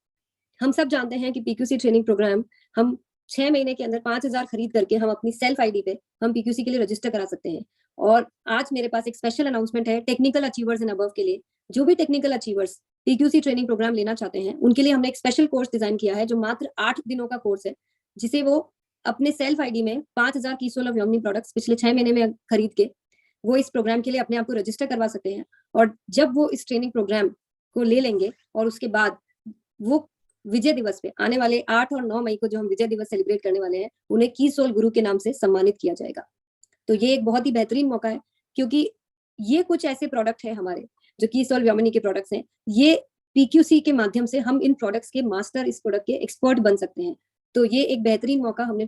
हम सब जानते हैं कि पीक्यूसी ट्रेनिंग प्रोग्राम हम 6 महीने के अंदर 5,000 खरीद करके हम अपनी सेल्फ आईडी पे हम पीक्यूसी के लिए रजिस्टर करा सकते हैं। और आज मेरे पास एक स्पेशल अनाउंसमेंट है टेक्निकल अचीवर्स एंड अबव के लिए। जो भी technical achievers PQC training programme लेना चाहते हैं उनके लिए हमने एक स्पेशल कोर्स डिजाइन किया है जो मात्र 8 दिनों का कोर्स है, जिसे वो अपने सेल्फ आईडी में 5,000 कीसोल ऑफ योमनी प्रोडक्ट्स पिछले 6 महीने में खरीद के वो इस प्रोग्राम के लिए अपने आप को रजिस्टर करवा सकते हैं। और जब वो इस ट्रेनिंग प्रोग्राम को ले लेंगे और उसके बाद वो विजय दिवस पे आने वाले 8 और 9 मई को जो हम विजय दिवस सेलिब्रेट करने वाले हैं, उन्हें कीसोल गुरु के नाम से सम्मानित किया जाएगा। तो ये एक बहुत ही बेहतरीन मौका है, क्योंकि ये कुछ ऐसे प्रोडक्ट है हमारे जो कीसोल व्योमिनी के प्रोडक्ट्स हैं, ये पीक्यूसी के माध्यम से हम इन प्रोडक्ट्स के मास्टर, इस प्रोडक्ट के एक्सपर्ट बन सकते हैं। तो ये एक बेहतरीन मौका हमने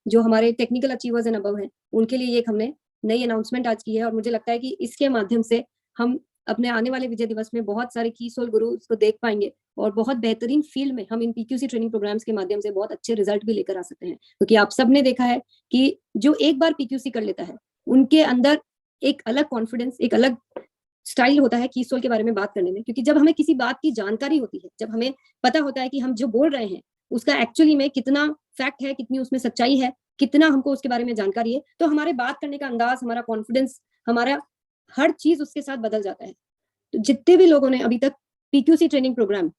जो हमारे टेक्निकल अचीवर्स एंड अबव हैं उनके लिए एक हमने नई अनाउंसमेंट आज की है। और मुझे लगता है कि इसके माध्यम से हम अपने आने वाले विजय दिवस में बहुत सारे कीसोल गुरु को देख पाएंगे और बहुत बेहतरीन फील्ड में हम इन पीक्यूसी ट्रेनिंग प्रोग्राम्स के माध्यम से बहुत अच्छे रिजल्ट भी लेकर आ सकते हैं। क्योंकि आप सबने देखा है कि जो एक बार पीक्यूसी कर लेता है उनके अंदर एक अलग कॉन्फिडेंस, एक अलग स्टाइल होता है कीसोल के बारे में बात करने में। क्योंकि जब हमें किसी बात की जानकारी होती है, जब हमें पता होता है कि हम जो बोल रहे हैं उसका एक्चुअली में कितना फैक्ट है, कितनी उसमें सच्चाई है, कितना हमको उसके बारे में जानकारी है, तो हमारे बात करने का अंदाज, हमारा कॉन्फिडेंस, हमारा हर चीज उसके साथ बदल जाता है। तो जितने भी लोगों ने अभी तक पीक्यूसी ट्रेनिंग प्रोग्राम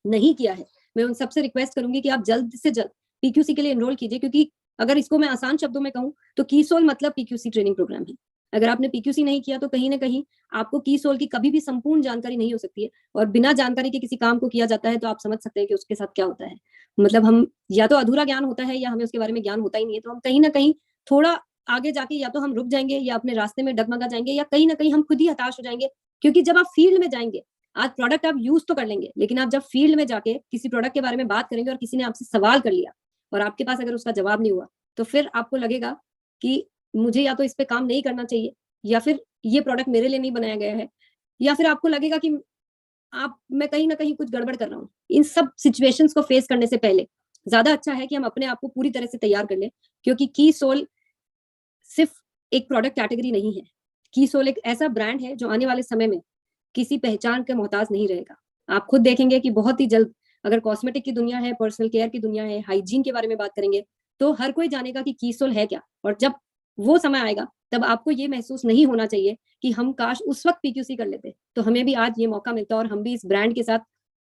नहीं किया है, मैं उन सबसे रिक्वेस्ट करूंगी कि आप जल्द से जल्द पीक्यूसी के लिए एनरोल कीजिए। क्योंकि अगर इसको मैं आसान शब्दों में कहूं तो कीसोल मतलब पीक्यूसी ट्रेनिंग प्रोग्राम है। अगर आपने पीक्यूसी नहीं किया तो कहीं ना कहीं आपको कीसोल की कभी भी संपूर्ण जानकारी नहीं हो सकती है, और बिना जानकारी के किसी काम को किया जाता है तो आप समझ सकते हैं कि उसके साथ क्या होता है। मतलब हम या तो अधूरा ज्ञान होता है या हमें उसके बारे में ज्ञान होता ही नहीं है। तो हम कहीं ना कहीं थोड़ा आगे जाके या तो हम रुक जाएंगे या अपने रास्ते में डगमगा जाएंगे, या कहीं ना कहीं हम खुद ही हताश हो जाएंगे। क्योंकि जब आप फील्ड में जाएंगे, आज प्रोडक्ट आप यूज तो कर लेंगे, लेकिन आप जब फील्ड में जाके किसी प्रोडक्ट के बारे में बात करेंगे और किसी ने आपसे सवाल कर लिया और आपके पास अगर उसका जवाब नहीं हुआ, तो फिर आपको लगेगा कि मुझे या तो इस पे काम नहीं करना चाहिए, या फिर ये प्रोडक्ट मेरे लिए नहीं बनाया गया है, या फिर आपको लगेगा कि मैं कहीं ना कहीं कुछ गड़बड़ कर रहा हूँ। इन सब सिचुएशंस को फेस करने से पहले ज्यादा अच्छा है कि हम अपने आप को पूरी तरह से तैयार कर लें। क्योंकि कीसोल सिर्फ एक प्रोडक्ट कैटेगरी नहीं है, कीसोल एक ऐसा ब्रांड है जो आने वाले समय में किसी पहचान के मोहताज नहीं रहेगा। आप खुद देखेंगे कि बहुत ही जल्द अगर कॉस्मेटिक की दुनिया है, पर्सनल केयर की दुनिया है, हाइजीन के बारे में बात करेंगे, तो हर कोई जानेगा कि कीसोल है क्या। और जब वो समय आएगा तब आपको ये महसूस नहीं होना चाहिए कि हम काश उस वक्त पीक्यूसी कर लेते, तो हमें भी आज ये मौका मिलता और हम भी इस ब्रांड के साथ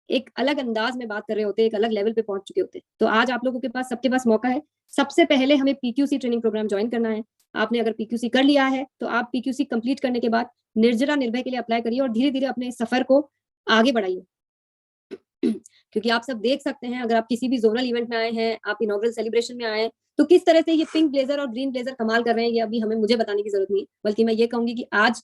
एक अलग अंदाज में बात कर रहे होते, एक अलग लेवल पे पहुंच चुके होते। तो आज आप लोगों के पास, सबके पास मौका है। सबसे पहले हमें पीक्यूसी ट्रेनिंग प्रोग्राम ज्वाइन करना है। आपने अगर पीक्यूसी कर लिया है तो आप पीक्यूसी कंप्लीट करने के बाद निर्जरा निर्भय के लिए अप्लाई करिए और धीरे धीरे अपने सफर को आगे बढ़ाइए। क्योंकि आप सब देख सकते हैं, अगर आप किसी भी जोनल इवेंट में आए हैं, आप इनॉग्रल सेलिब्रेशन में आए हैं, तो किस तरह से ये पिंक ब्लेजर और ग्रीन ब्लेजर कमाल कर रहे हैं, ये अभी हमें मुझे बताने की जरूरत नहीं, बल्कि मैं ये कहूंगी कि आज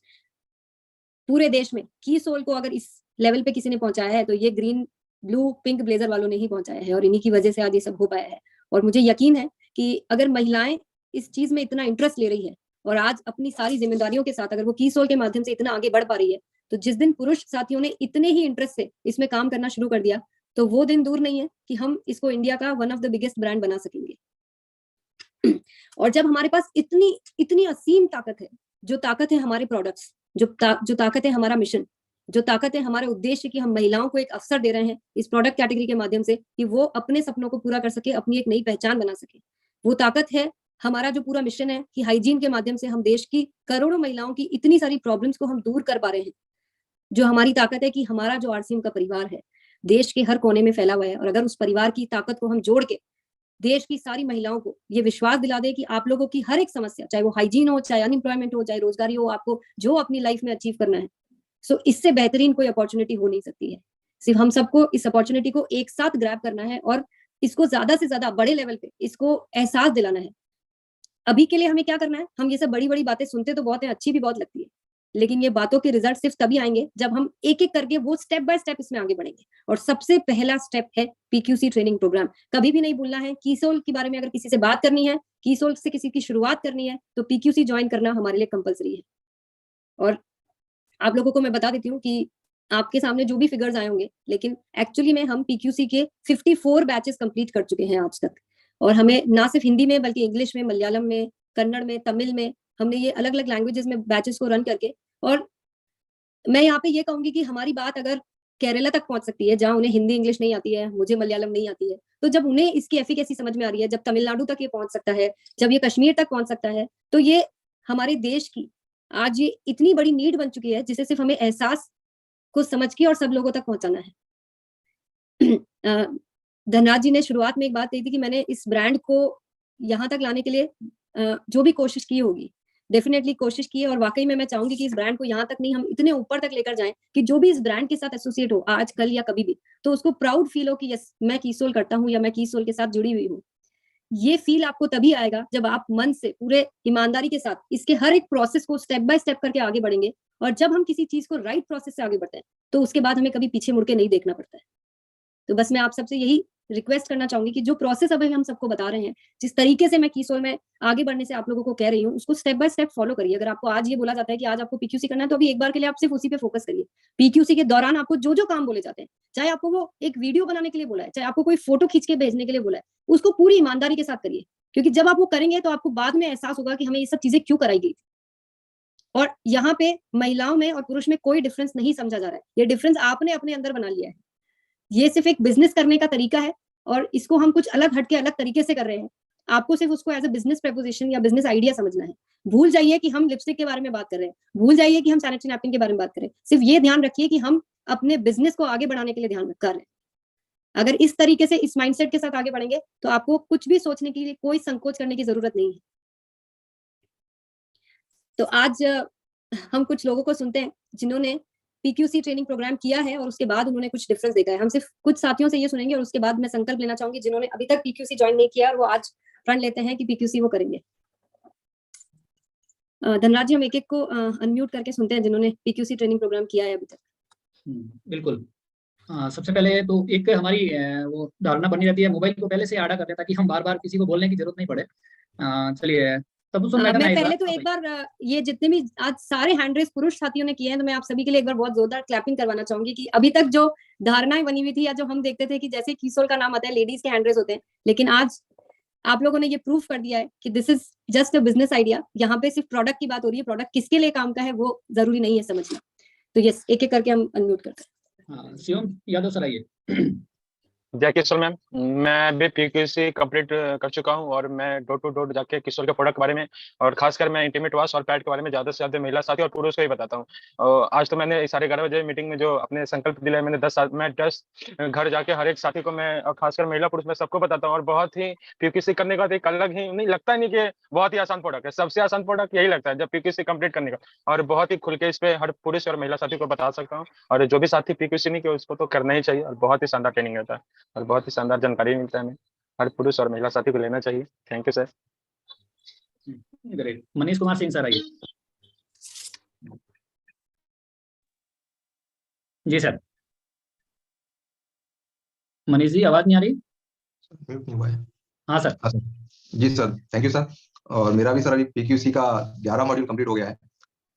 पूरे देश में कीसोल को अगर इस लेवल पे किसी ने पहुंचाया है तो ये ग्रीन, ब्लू, पिंक ब्लेजर वालों ने ही पहुंचाया है, और इन्हीं की वजह से आज ये सब हो पाया है। और मुझे यकीन है कि अगर महिलाएं इस चीज में इतना इंटरेस्ट ले रही है और आज अपनी सारी जिम्मेदारियों के साथ अगर वो कीसोल के माध्यम से इतना आगे बढ़ पा रही है, तो जिस दिन पुरुष साथियों ने इतने ही इंटरेस्ट से इसमें काम करना शुरू कर दिया, तो वो दिन दूर नहीं है कि हम इसको इंडिया का one of the biggest brand बना सकेंगे। और जब हमारे पास इतनी इतनी असीम ताकत है, जो ताकत है हमारे प्रोडक्ट्स, जो ताकत है हमारा मिशन, जो ताकत है हमारे उद्देश्य कि हम महिलाओं को एक अवसर दे रहे हैं इस प्रोडक्ट कैटेगरी के माध्यम से कि वो अपने सपनों को पूरा कर सके, अपनी एक नई पहचान बना सके। वो ताकत है हमारा जो पूरा मिशन है कि हाइजीन के माध्यम से हम देश की करोड़ों महिलाओं की इतनी सारी प्रॉब्लम्स को हम दूर कर पा रहे हैं। जो हमारी ताकत है कि हमारा जो आरसीएम का परिवार है देश के हर कोने में फैला हुआ है, और अगर उस परिवार की ताकत को हम जोड़ के देश की सारी महिलाओं को ये विश्वास दिला दे कि आप लोगों की हर एक समस्या, चाहे वो हाइजीन हो, चाहे अनएम्प्लॉयमेंट हो, चाहे रोजगारी हो, आपको जो अपनी लाइफ में अचीव करना है, सो इससे बेहतरीन कोई अपॉर्चुनिटी हो नहीं सकती है। सिर्फ हम सबको इस अपॉर्चुनिटी को एक साथ ग्रैब करना है और इसको ज्यादा से ज्यादा बड़े लेवल पे इसको एहसास दिलाना है। अभी के लिए हमें क्या करना है, हम ये सब बड़ी बड़ी बातें सुनते तो बहुत है, अच्छी भी बहुत लगती है, लेकिन ये बातों के रिजल्ट सिर्फ तभी आएंगे जब हम एक एक करके वो स्टेप बाय स्टेप इसमें आगे बढ़ेंगे। और सबसे पहला स्टेप है पीक्यूसी ट्रेनिंग प्रोग्राम। कभी भी नहीं भूलना है, कीसोल के बारे में अगर किसी से बात करनी है, कीसोल से किसी की शुरुआत करनी है, तो पीक्यूसी ज्वाइन करना हमारे लिए कंपलसरी है। और आप लोगों को मैं बता देती हूँ कि आपके सामने जो भी फिगर्स आए होंगे, लेकिन एक्चुअली में हम पीक्यूसी के 54 बैचेस कंप्लीट कर चुके हैं आज तक। और हमें ना सिर्फ हिंदी में बल्कि इंग्लिश में, मलयालम में, कन्नड़ में, तमिल में, हमने ये अलग अलग लैंग्वेजेस में बैचेस को रन करके, और मैं यहाँ पे ये कहूंगी कि हमारी बात अगर केरला तक पहुंच सकती है, जहां उन्हें हिंदी इंग्लिश नहीं आती है, मुझे मलयालम नहीं आती है, तो जब उन्हें इसकी एफिकेसी समझ में आ रही है, जब तमिलनाडु तक ये पहुंच सकता है, जब ये कश्मीर तक पहुंच सकता है, तो ये हमारे देश की आज ये इतनी बड़ी नीड बन चुकी है जिसे सिर्फ हमें एहसास को समझ के और सब लोगों तक पहुंचाना है। धनराज जी ने शुरुआत में एक बात कही थी कि मैंने इस ब्रांड को यहाँ तक लाने के लिए जो भी कोशिश की होगी, डेफिनेटली कोशिश की है, और वाकई में मैं चाहूंगी कि इस ब्रांड को यहाँ तक नहीं, हम इतने ऊपर तक लेकर जाएं कि जो भी इस ब्रांड के साथ एसोसिएट हो आज, कल या कभी भी, तो उसको प्राउड फील हो कि यस, मैं कीसोल करता हूँ या मैं कीसोल के साथ जुड़ी हुई हूँ। ये फील आपको तभी आएगा जब आप मन से पूरे ईमानदारी के साथ इसके हर एक प्रोसेस को स्टेप बाय स्टेप करके आगे बढ़ेंगे। और जब हम किसी चीज को राइट प्रोसेस से आगे बढ़ते हैं तो उसके बाद हमें कभी पीछे मुड़ के नहीं देखना पड़ता है। तो बस मैं आप सबसे यही रिक्वेस्ट करना चाहूंगी कि जो प्रोसेस अभी हम सबको बता रहे हैं, जिस तरीके से मैं कीसोल में आगे बढ़ने से आप लोगों को कह रही हूँ, उसको स्टेप बाय स्टेप फॉलो करिए। अगर आपको आज ये बोला जाता है कि आज आपको पीक्यूसी करना है, तो अभी एक बार के लिए आप सिर्फ उसी पे फोकस करिए। पीक्यूसी के दौरान आपको जो जो काम बोले जाते हैं, चाहे आपको वो एक वीडियो बनाने के लिए बोला है, चाहे आपको कोई फोटो खींच के भेजने के लिए बोला है, उसको पूरी ईमानदारी के साथ करिए। क्योंकि जब आप वो करेंगे तो आपको बाद में एहसास होगा कि हमें ये सब चीजें क्यों कराई गई। और यहाँ पे महिलाओं में और पुरुष में कोई डिफरेंस नहीं समझा जा रहा है, ये डिफरेंस आपने अपने अंदर बना लिया है। ये सिर्फ एक बिजनेस करने का तरीका है और इसको हम कुछ अलग हटके अलग तरीके से कर रहे हैं। आपको सिर्फ उसको एज अ बिजनेस प्रपोजिशन या बिजनेस आइडिया समझना है। भूल जाइए कि हम लिपस्टिक के बारे में बात कर रहे हैं, भूल जाइए कि हम सैनिटरी नैपकिन के बारे में बात कर रहे हैं। सिर्फ ये ध्यान रखिए कि हम अपने बिजनेस को आगे बढ़ाने के लिए ध्यान कर रहे हैं। अगर इस तरीके से, इस माइंडसेट के साथ आगे बढ़ेंगे तो आपको कुछ भी सोचने के लिए कोई संकोच करने की जरूरत नहीं है। तो आज हम कुछ लोगों को सुनते हैं जिन्होंने पीक्यूसी ट्रेनिंग प्रोग्राम किया है और उसके बाद उन्होंने कुछ डिफरेंस देखा है। हम सिर्फ कुछ साथियों से ये सुनेंगे और उसके बाद मैं संकल्प लेना चाहूंगी जिन्होंने अभी तक पीक्यूसी ज्वाइन नहीं किया और वो आज प्रण लेते हैं कि पीक्यूसी वो करेंगे। धनराज जी, हम एक एक को अनम्यूट करके सुनते हैं जिन्होंने पीक्यूसी ट्रेनिंग प्रोग्राम किया है अभी तक। बिल्कुल। सबसे पहले तो एक हमारी वो धारणा बनी रहती है, मोबाइल को पहले से आड़ा कर देता कि हम बार बार किसी को बोलने की जरूरत नहीं पड़े। चलिए मैं पहले तो एक बार ये जितने भी आज सारे हैंड रेस पुरुष साथियों ने किए हैं, तो मैं आप सभी के लिए एक बार बहुत जोरदार क्लैपिंग करवाना चाहूंगी कि अभी तक जो धारणाएं बनी हुई थी या जो हम देखते थे कि जैसे कीसोल का नाम आता है लेडीज के हैंड रेस होते हैं, लेकिन आज आप लोगों ने ये प्रूफ कर दिया है कि this is just a business idea. यहाँ पे सिर्फ प्रोडक्ट की बात हो रही है, प्रोडक्ट किसके लिए काम का है वो जरूरी नहीं है समझना। तो यस, एक एक करके हम अनम्यूट करते हैं। शिवम यादव सर आइए। जय किशोर मैम, मैं भी पीक्यूसी कंप्लीट कर चुका हूं और मैं डोर टू डोर जाके किशोर के प्रोडक्ट के बारे में और खासकर मैं इंटीमेट वॉश और पैड के बारे में ज्यादा से ज्यादा महिला साथी और पुरुष को ही बताता हूं। आज तो मैंने 11:30 बजे मीटिंग में जो अपने संकल्प दिलाया, मैंने 10 घर जाके हर एक साथी को मैं और खासकर महिला पुरुष में सबको बताता हूँ। और बहुत ही पीक्यूसी करने का एक अलग ही नहीं लगता, नहीं कि बहुत ही आसान प्रोडक्ट है, सबसे आसान प्रोडक्ट यही लगता है जब पीक्यूसी कंप्लीट करने का। और बहुत ही खुल के इस पे हर पुरुष और महिला साथी को बता सकता हूँ। और जो भी साथी पीक्यूसी नहीं किया उसको तो करना ही चाहिए और बहुत ही शानदार ट्रेनिंग होता है और बहुत ही शानदार जानकारी मिलता है। हमें हर पुरुष और महिला साथी को लेना चाहिए। Thank you sir. Great. Manish Kumar Singh sir आइए। जी सर। मनीष जी आवाज नहीं आ रही? हाँ सर। जी सर, थैंक यू सर। और मेरा भी सर अभी पीक्यूसी का 11 मॉड्यूल कंप्लीट हो गया है।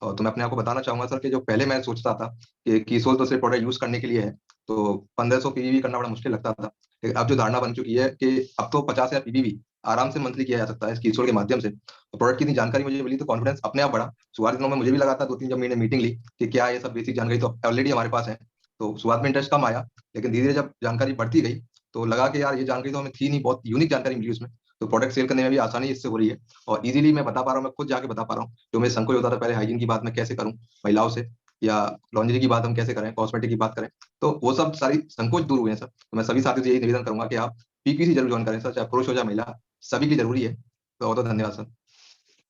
और तो मैं अपने आप को बताना चाहूंगा सर कि जो पहले मैं सोचता था कि कीसोल तो सिर्फ प्रोडक्ट यूज करने के लिए है, तो 1500 पीवीवी करना बड़ा मुश्किल लगता था। लेकिन अब जो धारणा बन चुकी है कि अब तो 50,000 पीवीवी आराम से मंथली किया जा सकता है इस कीसोल के माध्यम से। तो प्रोडक्ट की इतनी जानकारी मुझे मिली तो कॉन्फिडेंस अपने आप बढ़ा। शुरुआती दिनों में मुझे भी लगा था, 2-3 जब मैंने मीटिंग ली कि क्या ये सब बेसिक जानकारी तो ऑलरेडी हमारे पास है, तो शुरुआत में इंटरेस्ट कम आया। लेकिन धीरे धीरे जब जानकारी बढ़ती गई तो लगा कि यार ये जानकारी तो हमें थी नहीं, बहुत यूनिक जानकारी मिली उसमें। तो प्रोडक्ट सेल करने में भी आसानी इससे हो रही है और इजीली मैं बता पा रहा हूँ, मैं खुद जाके बता पा रहा हूँ। जो मेरे संकोच होता था पहले, हाइजीन की बात मैं कैसे करूँ महिलाओं से, या लॉन्ड्री की बात हम कैसे करें, कॉस्मेटिक की बात करें, तो वो सब सारी संकोच दूर हुए हैं सर। तो मैं सभी साथियों से यही निवेदन करूंगा कि आप पीक्यूसी जरूर ज्वाइन करें सर, चाहे पुरुष हो चाहे महिला, सभी की जरूरी है। तो बहुत धन्यवाद सर।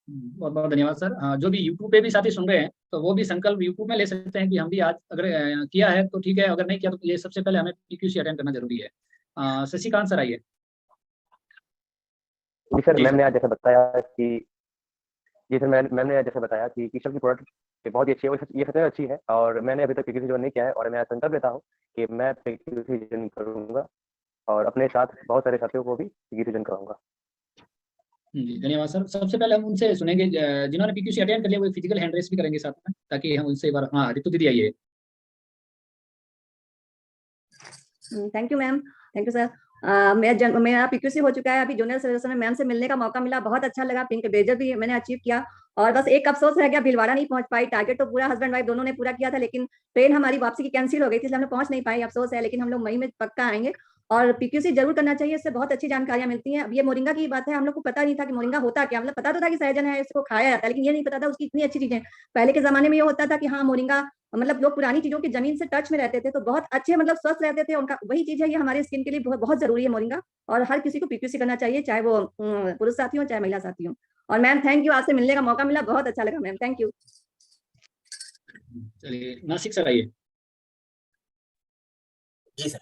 बहुत बहुत धन्यवाद सर। जो भी यूट्यूब पे भी साथी सुन रहे हैं तो वो भी संकल्प यूट्यूब में ले सकते हैं कि हम भी आज अगर किया है तो ठीक है, अगर नहीं किया तो ये सबसे पहले हमें पीक्यूसी अटेंड करना जरूरी है। शशिकांत सर आइए। सर मैम ने आज जैसा बताया कि जी सर, मैम ने जैसे बताया कि किशोर की प्रोडक्ट बहुत ही अच्छी है, ये सच में अच्छी है और मैंने अभी तक पीक्यूसी ज्वाइन नहीं किया है और मैं संकल्प लेता हूँ कि मैं पीक्यूसी ज्वाइन करूँगा और अपने साथ बहुत सारे साथियों को भी पीक्यूसी ज्वाइन कराऊंगा। जी धन्यवाद सर। सबसे पहले हम उनसे सुनेंगे जिन्होंने पीक्यूसी अटेंड कर लिया, वो फिजिकल हैंड रेस भी करेंगे साथ में, ताकि हम उनसे एक बार, हाँ रितु दीदी आइए। Thank you ma'am, thank you sir. मेरा पीक्यूसी हो चुका है, अभी जूनियर सजेशन में मैम से मिलने का मौका मिला, बहुत अच्छा लगा। पिंक बेजर भी मैंने अचीव किया और बस एक अफसोस रह गया, भीलवाड़ा नहीं पहुंच पाई। टारगेट तो पूरा हस्बैंड वाइफ दोनों ने पूरा किया था, लेकिन ट्रेन हमारी वापसी की कैंसिल हो गई थी, इसलिए हमने पहुंच नहीं पाई, अफसोस है। लेकिन हम लोग मई में पक्का आएंगे और पीक्यूसी जरूर करना चाहिए, इससे बहुत अच्छी जानकारियां मिलती हैं। अब ये मोरिंगा की बात है, हम लोग को पता नहीं था कि मोरिंगा होता क्या, मतलब पता तो था कि सहजन है, इसको खाया जाता है, लेकिन ये नहीं पता था उसकी इतनी अच्छी चीजें। पहले के जमाने में ये होता था कि हाँ मोरिंगा, मतलब लोग पुरानी चीजों की जमीन से टच में रहते थे तो बहुत अच्छे, मतलब स्वस्थ रहते थे। उनका वही चीज है, ये हमारे स्किन के लिए बहुत बहुत जरूरी है मोरिंगा, और हर किसी को पीक्यूसी करना चाहिए, चाहे वो पुरुष साथी हो चाहे महिला साथी हो। और मैम थैंक यू, आपसे मिलने का मौका मिला, बहुत अच्छा लगा मैम, थैंक यू। चलिए नासिक सर आइए। जी सर,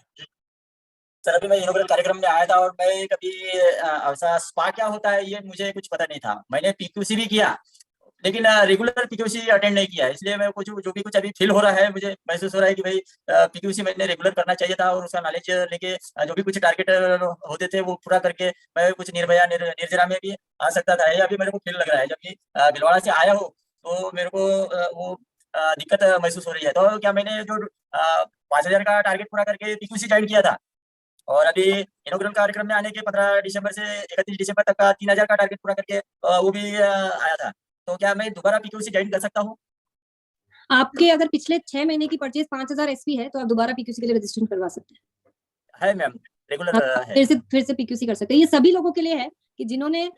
अभी मैं इनॉग्रेशन कार्यक्रम में आया था और मैं कभी स्पा क्या होता है ये मुझे कुछ पता नहीं था। मैंने पीक्यूसी भी किया लेकिन रेगुलर पीक्यूसी अटेंड नहीं किया, इसलिए मैं कुछ जो भी कुछ अभी फील हो रहा है, मुझे महसूस हो रहा है कि भाई पीक्यूसी मैंने रेगुलर करना चाहिए था और उसका नॉलेज लेके जो भी कुछ टारगेट होते थे वो पूरा करके मैं कुछ निर्भया निर्जरा में भी आ सकता था। ये अभी मेरे को फील लग रहा है, जब भी भीलवाड़ा से आया हूँ तो मेरे को वो दिक्कत महसूस हो रही है। तो क्या मैंने जो 5,000 का टारगेट पूरा करके पीक्यूसी ज्वाइन किया था और अभी इनॉग्रेशन कार्यक्रम में आने के 15 दिसंबर से 31 दिसंबर तक का 3,000 का टारगेट पूरा करके वो भी आया था। तो क्या मैं दोबारा पीक्यूसी ज्वाइन कर सकता हूँ? आपके अगर पिछले 6 महीने की परचेज 5,000 एसपी है तो आप दोबारा पीक्यूसी के लिए रजिस्ट्रेशन करवा सकते हैं। है मैम, रेगुलर आप है। फिर से पीक्यूसी कर सकते हैं। ये सभी लोगों के लिए है कि जिन्होंने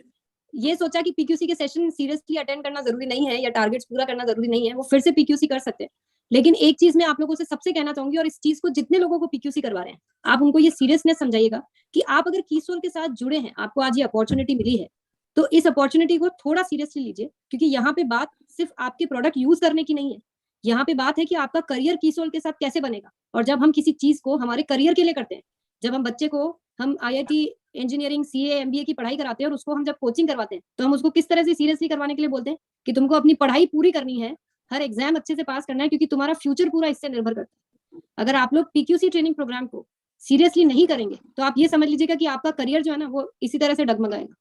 ये सोचा कि पीक्यूसी के सेशन सीरियसली अटेंड करना जरूरी नहीं है या टारगेट्स पूरा करना जरूरी नहीं है, वो फिर से पीक्यूसी कर सकते हैं। लेकिन एक चीज मैं आप लोगों से सबसे कहना चाहूंगी, और इस चीज को जितने लोगों को पीक्यूसी करवा रहे हैं, आप उनको ये सीरियसनेस समझाइएगा कि आप अगर कीसोल के साथ जुड़े हैं, आपको आज ये अपॉर्चुनिटी मिली है, तो इस अपॉर्चुनिटी को थोड़ा सीरियसली लीजिए, क्योंकि यहाँ पे बात सिर्फ आपके प्रोडक्ट यूज करने की नहीं है। यहाँ पे बात है कि आपका करियर कीसोल के साथ कैसे बनेगा। और जब हम किसी चीज को हमारे करियर के लिए करते हैं, जब हम बच्चे को हम IIT इंजीनियरिंग CA MBA की पढ़ाई कराते हैं और उसको हम जब कोचिंग करवाते हैं, तो हम उसको किस तरह से सीरियसली करवाने के लिए बोलते हैं कि तुमको अपनी पढ़ाई पूरी करनी है, हर एग्जाम अच्छे से पास करना है, क्योंकि तुम्हारा फ्यूचर पूरा इससे निर्भर करता है। अगर आप लोग पीक्यूसी ट्रेनिंग प्रोग्राम को सीरियसली नहीं करेंगे तो आप ये समझ लीजिएगा कि आपका करियर जो है ना वो इसी तरह से डगमगाएगा।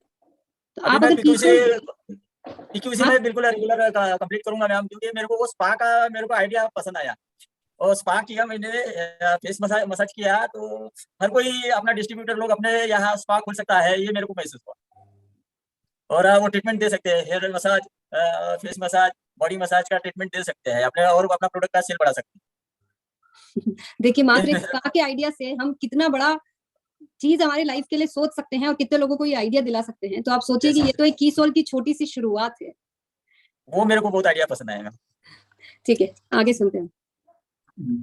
तो आप अगर पीक्यूसी में बिल्कुल रेगुलर कंप्लीट करूंगा मैम, क्योंकि मेरे को वो स्पा का मेरे को आइडिया पसंद आया और स्पा किया मैंने, फेस मसाज किया, तो हर कोई अपना डिस्ट्रीब्यूटर लोग अपने यहाँ स्पा खोल सकता है, ये मेरे को महसूस हुआ। और वो ट्रीटमेंट दे सकते हैं, hair massage, face massage, body massage का ट्रीटमेंट दे सकते हैं अपने, और अपना प्रोडक्ट का सेल बढ़ा सकते हैं। देखिए मात्र एक स्पा के आइडिया से हम कितना बड़ा चीज हमारे लाइफ के लिए सोच सकते हैं और कितने लोगों को ये आइडिया दिला सकते हैं। तो आप सोचिए कि ये तो एक कीसोल की छोटी सी शुरुआत है। वो मेरे को बहुत आइडिया पसंद आया। ठीक है, आगे सुनते हैं।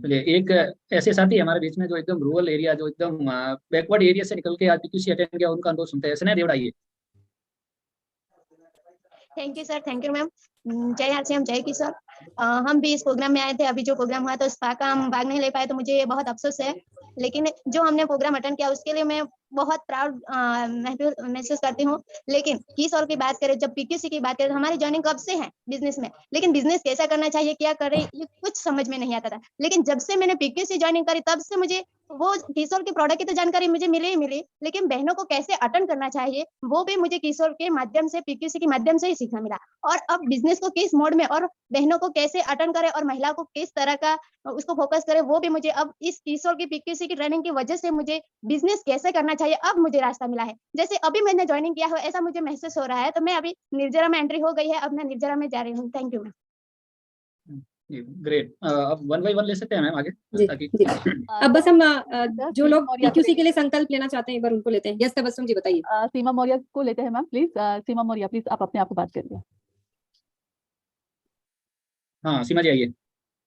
चलिए, एक ऐसे साथी हमारे बीच में जो एकदम रूरल एरिया, जो एकदम बैकवर्ड एरिया से निकल के आज पीक्यूसी अटेंड किया, उनका अनुभव सुनते हैं। स्नेह देवड़ा आइए। Thank you sir, thank you ma'am. जय RCM, जय किशोर। हम भी इस प्रोग्राम में आए थे, अभी जो प्रोग्राम हुआ तो स्पा का हम भाग नहीं ले पाए, तो मुझे बहुत अफसोस है। लेकिन जो हमने प्रोग्राम अटेंड किया उसके लिए मैं बहुत प्राउड महसूस करती हूँ। लेकिन किशोर की बात करें, जब पीक्यूसी की बात करें, तो हमारी जॉइनिंग कब से है बिजनेस में, लेकिन बिजनेस कैसा करना चाहिए, क्या करें, ये कुछ समझ में नहीं आता था। लेकिन जब से मैंने पीक्यूसी ज्वाइनिंग करी तब से मुझे वो किशोर के प्रोडक्ट की तो जानकारी मुझे मिली ही मिली, लेकिन बहनों को कैसे अटेंड करना चाहिए वो भी मुझे किशोर के माध्यम से, पीक्यूसी के माध्यम से ही सीखना मिला। और अब बिजनेस को किस मोड में और बहनों को कैसे अटेंड करें और महिला को किस तरह का उसको फोकस करें, वो भी मुझे अब इस किशोर की पीक्यूसी की ट्रेनिंग की वजह से मुझे बिजनेस कैसे करना चाहिए अब मुझे रास्ता मिला है। जैसे अभी मैंने ज्वाइनिंग किया है ऐसा मुझे महसूस हो रहा है। तो मैं अभी निर्जरा में एंट्री हो गई है, अब मैं निर्जरा में जा रही हूँ। Thank you. ग्रेट। अब 1 बाय 1 ले सकते हैं मैम आगे, ताकि अब बस हम जो लोग पीक्यूसी के लिए संकल्प लेना चाहते हैं एक बार उनको लेते हैं। यस तबस्सुम जी बताइए। सीमा मौर्य को लेते हैं ma'am, please. Seema Maurya, please आप अपने आप को बात करिए। हाँ सीमा जी आइए।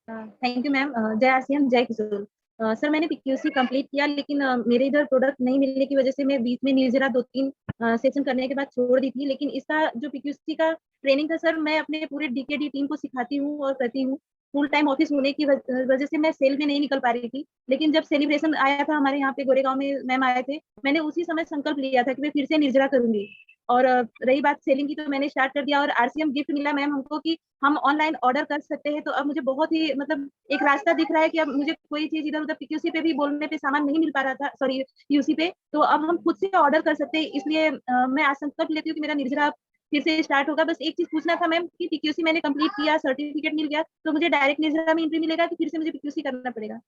Thank you ma'am. जय RCM, जय किशोर। सर मैंने पीक्यूसी कंप्लीट किया, लेकिन मेरे इधर प्रोडक्ट नहीं मिलने की वजह से मैं बीच में निर्जरा 2-3 सेशन करने के बाद छोड़ दी थी। लेकिन इसका जो पीक्यूसी का ट्रेनिंग था सर, मैं अपने पूरे DKD टीम को सिखाती हूँ और करती हूँ। फुल टाइम ऑफिस होने की वजह से मैं सेल में नहीं निकल पा रही थी। लेकिन जब सेलिब्रेशन आया था हमारे यहाँ पे गोरेगांव में, मैम आए थे, मैंने उसी समय संकल्प लिया था कि मैं फिर से निर्जरा करूंगी। और रही बात सेलिंग की, तो मैंने स्टार्ट कर दिया और आरसीएम गिफ्ट मिला मैम हमको कि हम ऑनलाइन ऑर्डर कर सकते हैं। तो अब मुझे बहुत ही मतलब एक रास्ता दिख रहा है कि अब मुझे कोई चीज इधर उधर पीक्यूसी पे भी बोलने पे सामान नहीं मिल पा रहा था, सॉरी यूसी पे, तो अब हम खुद से ऑर्डर कर सकते हैं। इसलिए मैं आज संकल्प लेती हूँ कि मेरा निर्जरा फिर से स्टार्ट होगा। बस एक चीज पूछना था मैम कि पीक्यूसी मैंने कंप्लीट किया, सर्टिफिकेट मिल गया, तो मुझे डायरेक्ट निर्जरा में एंट्री मिलेगा कि फिर से मुझे पीक्यूसी करना पड़ेगा?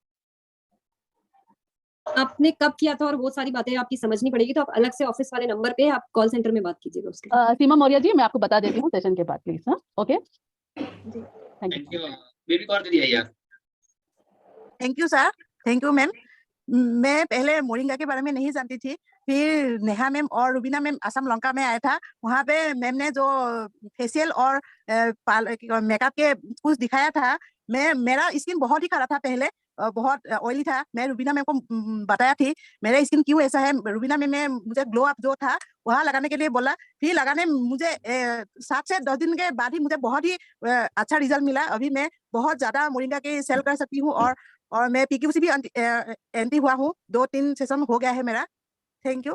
आपने कब किया था और वो सारी बातें आपकी समझनी पड़ेगी, तो आप अलग से ऑफिस वाले नंबर पे आप कॉल सेंटर में बात कीजिएगा उसके। सीमा मौर्य जी, मैं आपको बता देती हूँ सेशन के बाद, प्लीज। हाँ, okay, thank you. Baby Kaur दीदी आई यार। Thank you sir, thank you ma'am. मैं पहले मोरिंगा के बारे में नहीं जानती थी, फिर नेहा मैम और रुबीना मैम असम लंका में आया था, वहाँ पे मैम ने जो फेशियल और मेकअप के कुछ दिखाया था। मेरा स्किन बहुत ही खराब था पहले, बहुत ऑयली था। मैं रुबीना मैम को बताया थी मेरा स्किन क्यों ऐसा है। रुबीना मैम ने मुझे ग्लो अप जो था वहाँ लगाने के लिए बोला, फिर लगाने मुझे 7 से 10 दिन के बाद ही मुझे बहुत ही अच्छा रिजल्ट मिला। अभी मैं बहुत ज्यादा मोरिंगा के सेल कर सकती हूँ और मैं पीक्यूसी भी एंटी हुआ हूँ, 2-3 सेशन हो गया है मेरा। Thank you.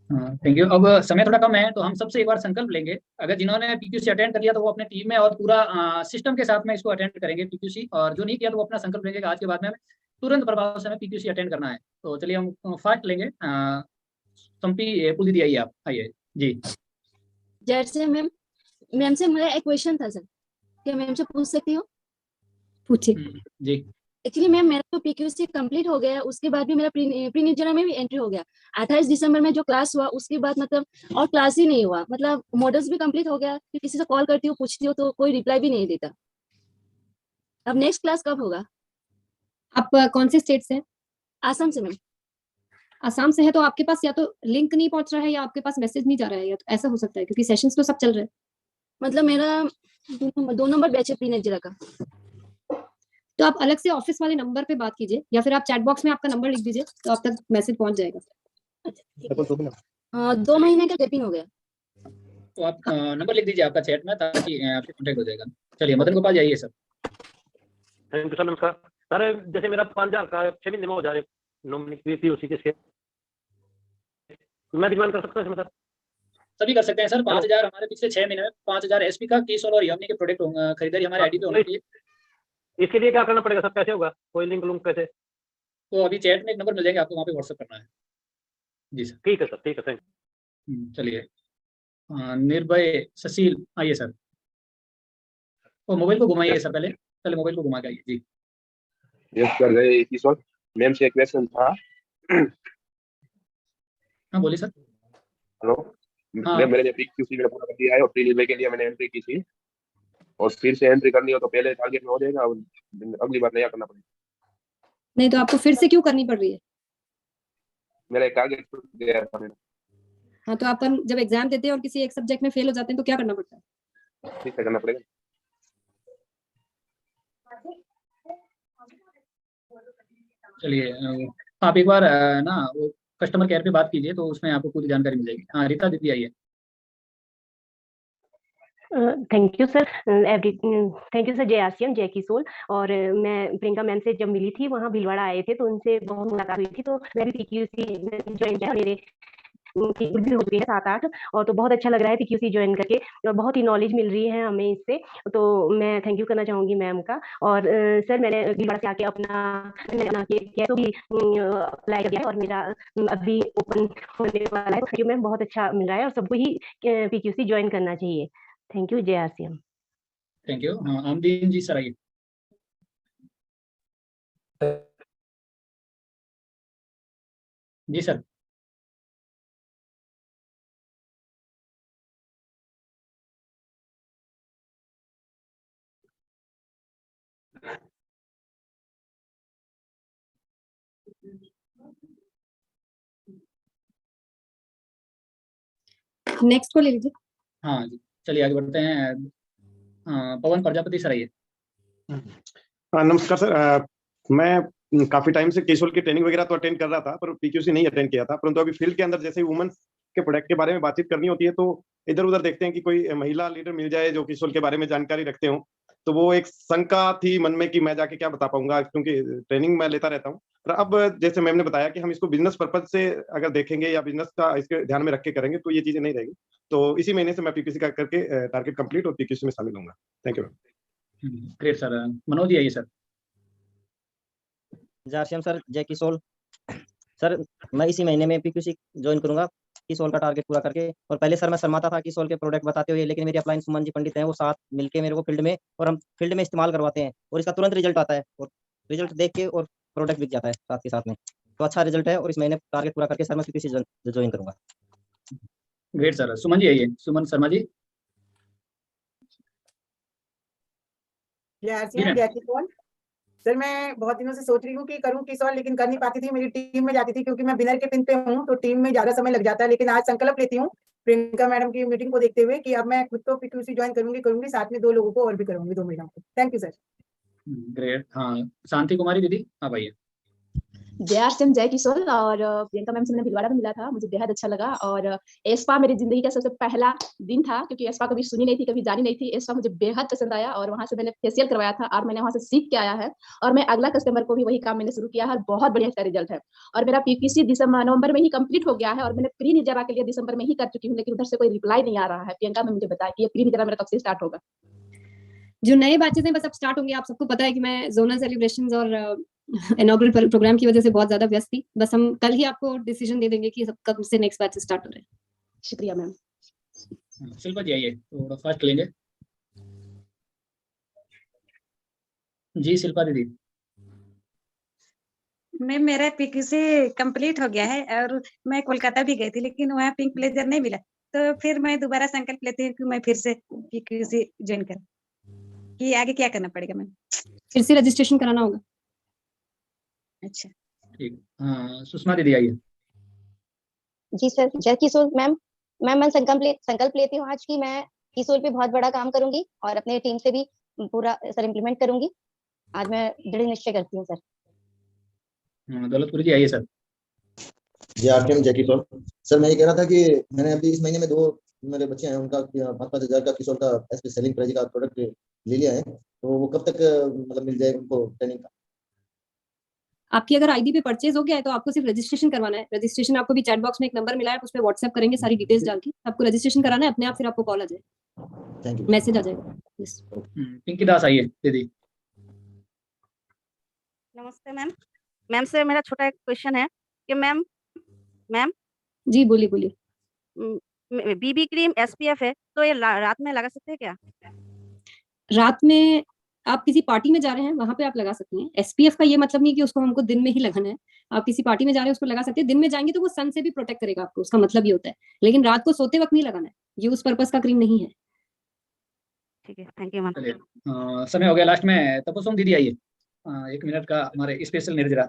Thank you. अब समय थोड़ा कम है, तो हम सबसे एक बार संकल्प लेंगे। अगर जिन्होंने पीक्यूसी अटेंड कर लिया तो वो अपने टीम में और पूरा सिस्टम के साथ में इसको अटेंड करेंगे पीक्यूसी, और जो नहीं किया तो वो अपना संकल्प लेंगे कि आज के बाद में हमें तुरंत प्रभाव से हमें पीक्यूसी अटेंड करना है। तो चलिए हम फास्ट लेंगे। संपी पुल दीदी आइए, आप आइए जी। जैसे मैम से मेरा एक क्वेश्चन था सर, क्या मैम से पूछ सकती हूँ? पूछिए जी। एक्चुअली मैम मेरा तो पीक्यूसी कंप्लीट हो गया, उसके बाद भी मेरा प्री निर्जरा में भी एंट्री हो गया। 28 दिसंबर में जो क्लास हुआ उसके बाद मतलब और क्लास ही नहीं हुआ, मतलब मॉडल्स भी कंप्लीट हो गया, फिर किसी से कॉल करती हूँ पूछती हूँ तो कोई रिप्लाई भी नहीं देता। अब नेक्स्ट क्लास कब होगा? आप कौन से स्टेट से हैं? आसाम से मैम। आसाम से है तो आपके पास या तो लिंक नहीं पहुंच रहा है या आपके पास मैसेज नहीं जा रहा है, या तो ऐसा हो सकता है क्योंकि सेशंस तो सब चल रहे हैं। मतलब मेरा 2 नंबर बैच है प्री निर्जरा का। तो आप अलग से ऑफिस वाले नंबर पे बात कीजिए, या फिर आप चैट बॉक्स में आपका नंबर लिख दीजिए तो आप तक मैसेज पहुंच जाएगा। 2 महीने का गैपिंग हो गया। तो आप नंबर लिख दीजिए आपका चैट में, ताकि आपसे कॉन्टेक्ट हो जाएगा। चलिए मदन गोपाल जाइए सर। थैंक यू सर, नमस्कार सर। जैसे मेरा 5000 का 6 महीने में हो जाए नॉमिनी पीओसी के, मैं डिमांड कर सकता हूँ सर? सभी कर सकते हैं सर। 5000 हमारे पिछले 6 महीने में 5000 एसपी का कीसोल और यामिनी के प्रोडक्ट खरीदारी हमारे आईडी पे होना चाहिए। इसके लिए क्या करना पड़ेगा सर? कैसे होगा? कोई लिंक कैसे? तो अभी चैट में एक नंबर मिल जाएगा आपको, वहाँ पे व्हाट्सएप करना है। जी सर। ठीक है सर, ठीक है, थैंक यू। चलिए निर्भय सुशील आइए सर। वो मोबाइल को घुमाइए सर, पहले मोबाइल को घुमा के आइए जी। यस सर, किशोर मैम से एक क्वेश्चन था। हाँ बोलिए सर। हेलो मैम, मैंने पीक्यूसी में पूरा कर दिया है और प्री निर्जरा के लिए मैंने एंट्री की थी, और फिर से एंट्री करनी हो तो पहले टारगेट में हो जाएगा, अगली बार नया करना पड़ेगा? नहीं तो आपको फिर से क्यों करनी पड़ रही है? मेरा एक टारगेट टूट गया था मेरा। हाँ तो आप जब एग्जाम देते हैं और किसी एक सब्जेक्ट में फेल हो जाते हैं तो क्या करना पड़ता है? ठीक है, करना पड़ेगा। चलिए आप एक बार ना वो कस्टमर केयर पे बात कीजिए, तो उसमें आपको पूरी जानकारी मिल जाएगी। हाँ रीता दीदी आइए। Thank you sir thank you sir. जय आरसीएम, जय किशोर। और मैं प्रियंका मैम से जब मिली थी वहाँ भीलवाड़ा आए थे, तो उनसे बहुत मुलाकात हुई थी, तो मैं भी पीक्यूसी ज्वाइन किया। मेरे हो गई है 7-8, और तो बहुत अच्छा लग रहा है पीक्यूसी ज्वाइन करके, और बहुत ही नॉलेज मिल रही है हमें इससे, तो मैं थैंक यू करना चाहूंगी मैम का। और सर मैंने भीलवाड़ा से आके अपना तो भी अप्लाई कर दिया है और मेरा अभी ओपन होने वाला है। थैंक यू मैम, बहुत अच्छा मिल रहा है और सबको ही पीक्यूसी ज्वाइन करना चाहिए। Thank you. जय RCM. Thank you. Amdeen ji sir आइए। जी सर। नेक्स्ट को ले लीजिए। हाँ जी, चलिए आगे बढ़ते हैं। पवन प्रजापति सर आइए। नमस्कार सर। मैं काफी टाइम से केशोल की ट्रेनिंग वगैरह तो अटेंड कर रहा था, पर पीक्यूसी नहीं अटेंड किया था। परंतु अभी फील्ड के अंदर जैसे ही वुमेन्स के प्रोडक्ट के बारे में बातचीत करनी होती है, तो इधर उधर देखते हैं कि कोई महिला लीडर मिल जाए जो केशोल के बारे में जानकारी रखते हो। तो वो एक शंका थी मन में कि मैं जाके क्या बता पाऊंगा, क्योंकि ट्रेनिंग मैं लेता रहता हूँ। पर अब जैसे मैम ने बताया कि हम इसको बिजनेस पर्पज से अगर देखेंगे या बिजनेस का इसके ध्यान में रख के करेंगे तो ये चीजें नहीं रहेगी। तो इसी महीने से मैं पीक्यूसी का करके टारगेट कंप्लीट और पीक्यूसी में शामिल होऊंगा। Thank you. Great sir. Manoj ji आइए सर। जय श्याम सर, जय किशोर सर। मैं इसी महीने में पीक्यूसी ज्वाइन करूंगा किशोर का टारगेट पूरा करके। और पहले सर मैं शर्माता था किशोर के प्रोडक्ट बताते हुए, लेकिन मेरी अपलाइन सुमन जी पंडित हैं, वो साथ मिलके मेरे को फील्ड में और हम फील्ड में इस्तेमाल करवाते हैं और इसका तुरंत रिजल्ट आता है और रिजल्ट देख के और प्रोडक्ट बिक जाता है साथ के साथ में। तो अच्छा रिजल्ट है और इस महीने टारगेट पूरा करके सर मैं पीक्यूसी ज्वाइन करूंगा। Great sir. सुमन जी आइए। सुमन शर्मा जी। जय किशोर सर, मैं बहुत दिनों से सोच रही हूँ कि करूँ किशोर, लेकिन कर नहीं पाती थी। मेरी टीम में जाती थी क्योंकि मैं बिनर के पिन पे हूँ, तो टीम में ज्यादा समय लग जाता है। लेकिन आज संकल्प लेती हूँ प्रियंका मैडम की मीटिंग को देखते हुए कि अब मैं खुद तो पीक्यूसी ज्वाइन करूंगी, साथ में 2 लोगों को और भी करूंगी, 2 महिलाओं को। Thank you sir. ग्रेट। हाँ, शांति कुमारी दीदी आप आइए। जय आश्रम, जय किशोर। और प्रियंका मैम से मैंने भिलवाड़ा में मिला था, मुझे बेहद अच्छा लगा। और एस्पा मेरी जिंदगी का सबसे पहला दिन था, क्योंकि एस्पा कभी सुनी नहीं थी, कभी जानी नहीं थी। एस्पा मुझे बेहद पसंद आया और वहां से मैंने फेशियल करवाया था और मैंने वहां से सीख के आया है। और मैं अगला कस्टमर को भी वही काम मैंने शुरू किया है, बहुत बढ़िया इसका रिजल्ट है। और मेरा पीक्यूसी नवंबर में ही कंप्लीट हो गया है और मैंने प्री निर्जरा के लिए दिसंबर में ही कर चुकी हूँ, लेकिन उधर से कोई रिप्लाई नहीं आ रहा है। प्रियंका मैम मुझे बताया कि ये प्री निर्जरा मेरा कब से स्टार्ट होगा। जो नए बैचेस हैं बस अब स्टार्ट होंगे। आप सबको पता है कि मैं जोनल सेलिब्रेशंस और इनॉग्रल प्रोग्राम की वजह से बहुत ज्यादा व्यस्त थी। बस हम कल ही आपको डिसीजन दे देंगे कि कब से नेक्स्ट बैच स्टार्ट हो रहे हैं। शुक्रिया मैम। शिल्पा जी आइए, थोड़ा फास्ट लेंगे जी। शिल्पा दीदी। मैम मेरा पीक्यूसी कंप्लीट हो गया है और मैं कोलकाता भी गई थी, लेकिन वहाँ पिंक ब्लेजर नहीं मिला। तो फिर मैं दोबारा संकल्प लेती हूँ कि मैं फिर से पीक्यूसी ज्वाइन करूँ। कि आगे क्या करना पड़ेगा मैम? फिर से रजिस्ट्रेशन कराना होगा। अच्छा ठीक। हाँ, सुषमा दीदी आइए। जी सर, जय किशोर मैम। मैं संकल्प लेती हूँ आज की मैं किशोर पे बहुत बड़ा काम करूंगी और अपने टीम से भी पूरा सर इम्प्लीमेंट करूंगी। आज मैं दृढ़ निश्चय करती हूँ सर। दौलतपुरी जी आइए सर। जय आश्रम, जय किशोर सर। मैं ये कह रहा था कि मैंने अभी इस महीने में 2 मेरे बच्चे हैं, उनका 5-5 हजार का किशोर का एसपी सेलिंग प्राइस का प्रोडक्ट ले लिया है। तो वो कब तक मतलब मिल जाएगा उनको ट्रेनिंग का? आपकी अगर आईडी पे परचेज हो गया है तो आपको सिर्फ रजिस्ट्रेशन करवाना है। रजिस्ट्रेशन आपको भी चैट बॉक्स में एक नंबर मिला है, उस पर व्हाट्सएप करेंगे सारी डिटेल्स डाल के। आपको रजिस्ट्रेशन कराना है, अपने आप फिर आपको कॉल आ जाएगा, थैंक यू, मैसेज आ जाएगा। यस। पिंकी दास आइए दीदी। नमस्ते मैम। मैम से मेरा छोटा एक क्वेश्चन है कि मैम जी बोलिए बोलिए। बीबी क्रीम एसपीएफ है तो ये रात में लगा सकते हैं क्या? रात में आप किसी पार्टी में जा रहे हैं वहां पे आप लगा सकती हैं। एसपीएफ का ये मतलब नहीं कि उसको हमको दिन में ही लगाना है। आप किसी पार्टी में जा रहे हैं उसको लगा सकते हैं। दिन में जाएंगे तो वो सन से भी प्रोटेक्ट करेगा आपको, उसका मतलब ये होता है। लेकिन रात को सोते वक्त नहीं लगाना है, ये उस पर्पस का क्रीम नहीं है। ठीक है, थैंक यू मैम। समय हो गया लास्ट में। तपस्सुम दीदी आइए, 1 मिनट का हमारे special Nirjara.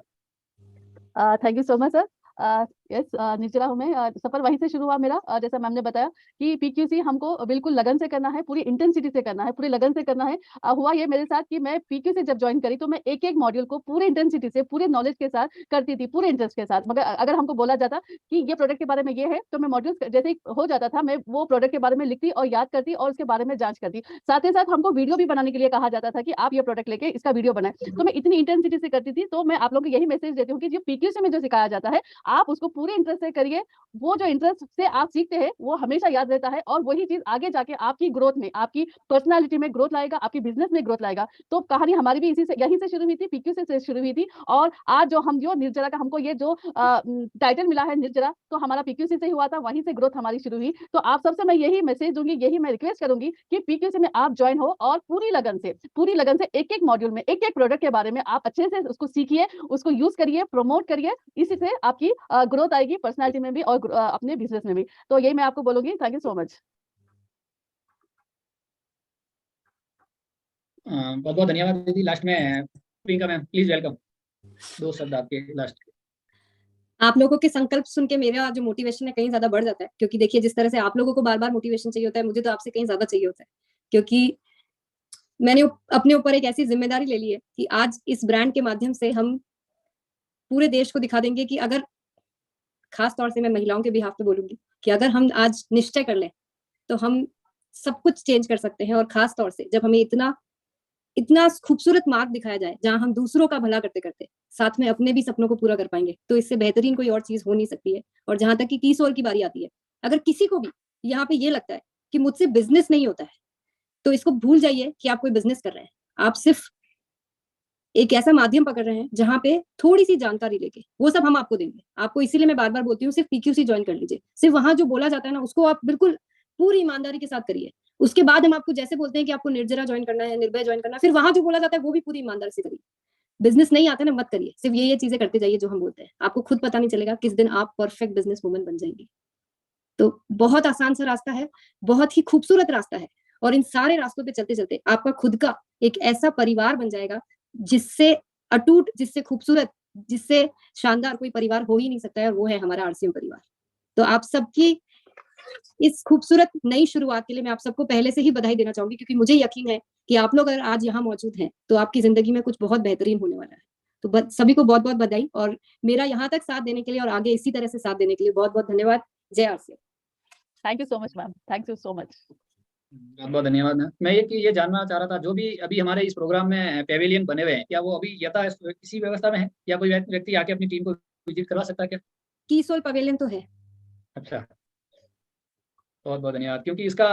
Thank you so much sir. Yes, Nirjara हूँ मैं। सफर वहीं से शुरू हुआ मेरा। जैसा मैम ने बताया कि पीक्यूसी हमको बिल्कुल लगन से करना है, पूरी इंटेंसिटी से करना है, पूरी लगन से करना है। हुआ ये मेरे साथ कि मैं पीक्यूसी जब ज्वाइन करी तो मैं एक एक मॉड्यूल को पूरे इंटेंसिटी से, पूरे नॉलेज के साथ करती थी, पूरे इंटरेस्ट के साथ। मगर अगर हमको बोला जाता कि ये प्रोडक्ट के बारे में ये है तो मैं मॉड्यूल जैसे ही हो जाता था मैं वो प्रोडक्ट के बारे में लिखती और याद करती और उसके बारे में जांच करती। साथ ही साथ हमको वीडियो भी बनाने के लिए कहा जाता था कि आप ये प्रोडक्ट लेके इसका वीडियो बनाएं। तो मैं इतनी इंटेंसिटी से करती थी। तो मैं आप लोगों को यही मैसेज देती हूँ कि जो पीक्यूसी में जो सिखाया जाता है आप उसको पूरे इंटरेस्ट से करिए। वो जो इंटरेस्ट से आप सीखते हैं वो हमेशा याद रहता है और वही चीज आगे जाके आपकी ग्रोथ में, आपकी पर्सनालिटी में ग्रोथ लाएगा, आपकी बिजनेस में ग्रोथ लाएगा। तो कहानी हमारी भी इसी से, यहीं से शुरू हुई थी, पीक्यूसी से शुरू हुई थी। और आज जो निर्जरा का हमको ये जो टाइटल मिला है निर्जरा, तो हमारा पीक्यूसी से हुआ था, वहीं से ग्रोथ हमारी शुरू हुई। तो आप सबसे मैं यही मैसेज दूंगी, यही मैं रिक्वेस्ट करूंगी कि पीक्यूसी में आप ज्वाइन हो और पूरी लगन से एक एक मॉड्यूल में, एक एक प्रोडक्ट के बारे में आप अच्छे से उसको सीखिए, उसको यूज करिए, प्रमोट करिए। इसी से आपकी ग्रोथ आएगी पर्सनालिटी में भी और अपने बिजनेस में भी। तो यही मैं आपको बोलूंगी। Thank you so much. बहुत बहुत धन्यवाद दीदी। लास्ट में प्रियंका मैम प्लीज वेलकम, 2 शब्द आपके लास्ट। आप लोगों के संकल्प सुन के मेरा जो मोटिवेशन है कहीं ज्यादा बढ़ जाता है। क्योंकि देखिए जिस तरह से आप लोगों को बार बार मोटिवेशन चाहिए होता है, मुझे तो आपसे कहीं ज्यादा चाहिए होता है। क्योंकि मैंने अपने ऊपर एक ऐसी जिम्मेदारी ले ली है कि आज इस ब्रांड के माध्यम से हम पूरे देश को दिखा देंगे कि अगर, खास तौर से मैं महिलाओं के बिहाफ पे बोलूंगी कि अगर हम आज निश्चय कर लें तो हम सब कुछ चेंज कर सकते हैं। और खास तौर से जब हमें इतना इतना खूबसूरत मार्ग दिखाया जाए जहां हम दूसरों का भला करते करते साथ में अपने भी सपनों को पूरा कर पाएंगे, तो इससे बेहतरीन कोई और चीज हो नहीं सकती है। और जहां तक कि कीसोल की बारी आती है, अगर किसी को भी यहाँ पे ये लगता है कि मुझसे बिजनेस नहीं होता है, तो इसको भूल जाइए कि आप कोई बिजनेस कर रहे हैं। आप सिर्फ एक ऐसा माध्यम पकड़ रहे हैं जहां पे थोड़ी सी जानकारी लेके, वो सब हम आपको देंगे। आपको इसीलिए मैं बार बार बोलती हूँ, सिर्फ पीक्यूसी ज्वाइन कर लीजिए। सिर्फ वहां जो बोला जाता है ना, उसको आप बिल्कुल पूरी ईमानदारी के साथ करिए। उसके बाद हम आपको जैसे बोलते हैं कि आपको निर्जरा ज्वाइन करना है, निर्भय ज्वाइन करना है, फिर वहां जो बोला जाता है वो भी पूरी ईमानदारी से करिए। बिजनेस नहीं आता ना, मत करिए। सिर्फ ये चीजें करते जाइए जो हम बोलते हैं। आपको खुद पता नहीं चलेगा किस दिन आप परफेक्ट बिजनेस वुमन बन जाएंगी। तो बहुत आसान सा रास्ता है, बहुत ही खूबसूरत रास्ता है, और इन सारे रास्तों पे चलते चलते आपका खुद का एक ऐसा परिवार बन जाएगा जिससे अटूट, जिससे खूबसूरत, जिससे शानदार कोई परिवार हो ही नहीं सकता है, और वो है हमारा आरसीएम परिवार। तो आप सबकी इस खूबसूरत नई शुरुआत के लिए मैं आप सबको पहले से ही बधाई देना चाहूंगी, क्योंकि मुझे यकीन है कि आप लोग अगर आज यहाँ मौजूद हैं तो आपकी जिंदगी में कुछ बहुत बेहतरीन होने वाला है। तो सभी को बहुत बहुत बधाई, और मेरा यहाँ तक साथ देने के लिए और आगे इसी तरह से साथ देने के लिए बहुत बहुत धन्यवाद। जय RCM. Thank you so much ma'am, thank you so much. बहुत बहुत धन्यवाद। मैं ये जानना चाह रहा था, जो भी अभी हमारे इस प्रोग्राम में पेविलियन बने हुए हैं, क्या वो अभी यथा इसी व्यवस्था में है, या कोई व्यक्ति आके अपनी टीम को विजिट करवा सकता है क्या? कीसोल पवेलियन तो है। अच्छा, बहुत बहुत धन्यवाद। क्योंकि इसका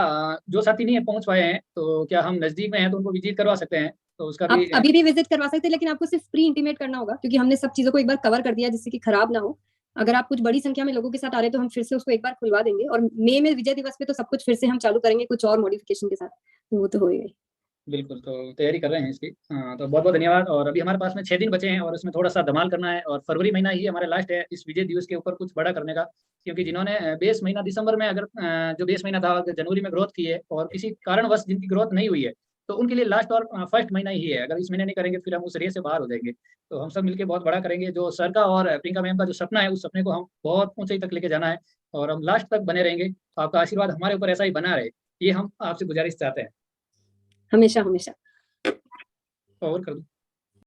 जो साथी नहीं पहुंच पाए हैं, तो क्या हम नजदीक में हैं तो उनको विजिट करवा सकते हैं? तो उसका आप भी अभी भी विजिट करवा सकते हैं, लेकिन आपको सिर्फ प्री इंटीमेट करना होगा, क्योंकि हमने सब चीजों को एक बार कवर कर दिया जिससे कि खराब ना हो। अगर आप कुछ बड़ी संख्या में लोगों के साथ आ रहे हैं तो हम फिर से उसको एक बार खुलवा देंगे, और मई में विजय दिवस पे तो सब कुछ फिर से हम चालू करेंगे कुछ और मॉडिफिकेशन के साथ, तो वो तो होएगा ही। बिल्कुल, तो तैयारी कर रहे हैं इसकी। तो बहुत बहुत धन्यवाद। और अभी हमारे पास में 6 दिन बचे हैं, और उसमें थोड़ा सा धमाल करना है, और फरवरी महीना ही हमारा लास्ट है इस विजय दिवस के ऊपर कुछ बड़ा करने का। क्योंकि जिन्होंने बेस महीना दिसंबर में, अगर जो बेस महीना था अगर जनवरी में ग्रोथ की है, और किसी कारणवश जिनकी ग्रोथ नहीं हुई है, तो उनके लिए लास्ट और फर्स्ट महीना ही है। अगर इस महीने नहीं करेंगे फिर हम उस रेस से बाहर हो जाएंगे। तो हम सब मिलकर बहुत बड़ा करेंगे। जो सर का और प्रियंका मैम का जो सपना है, उस सपने को हम बहुत ऊंचाई तक लेके जाना है, और हम लास्ट तक बने रहेंगे। तो आपका आशीर्वाद हमारे ऊपर ऐसा ही बना रहे, ये हम आपसे गुजारिश चाहते हैं। हमेशा हमेशा। और कर दूं?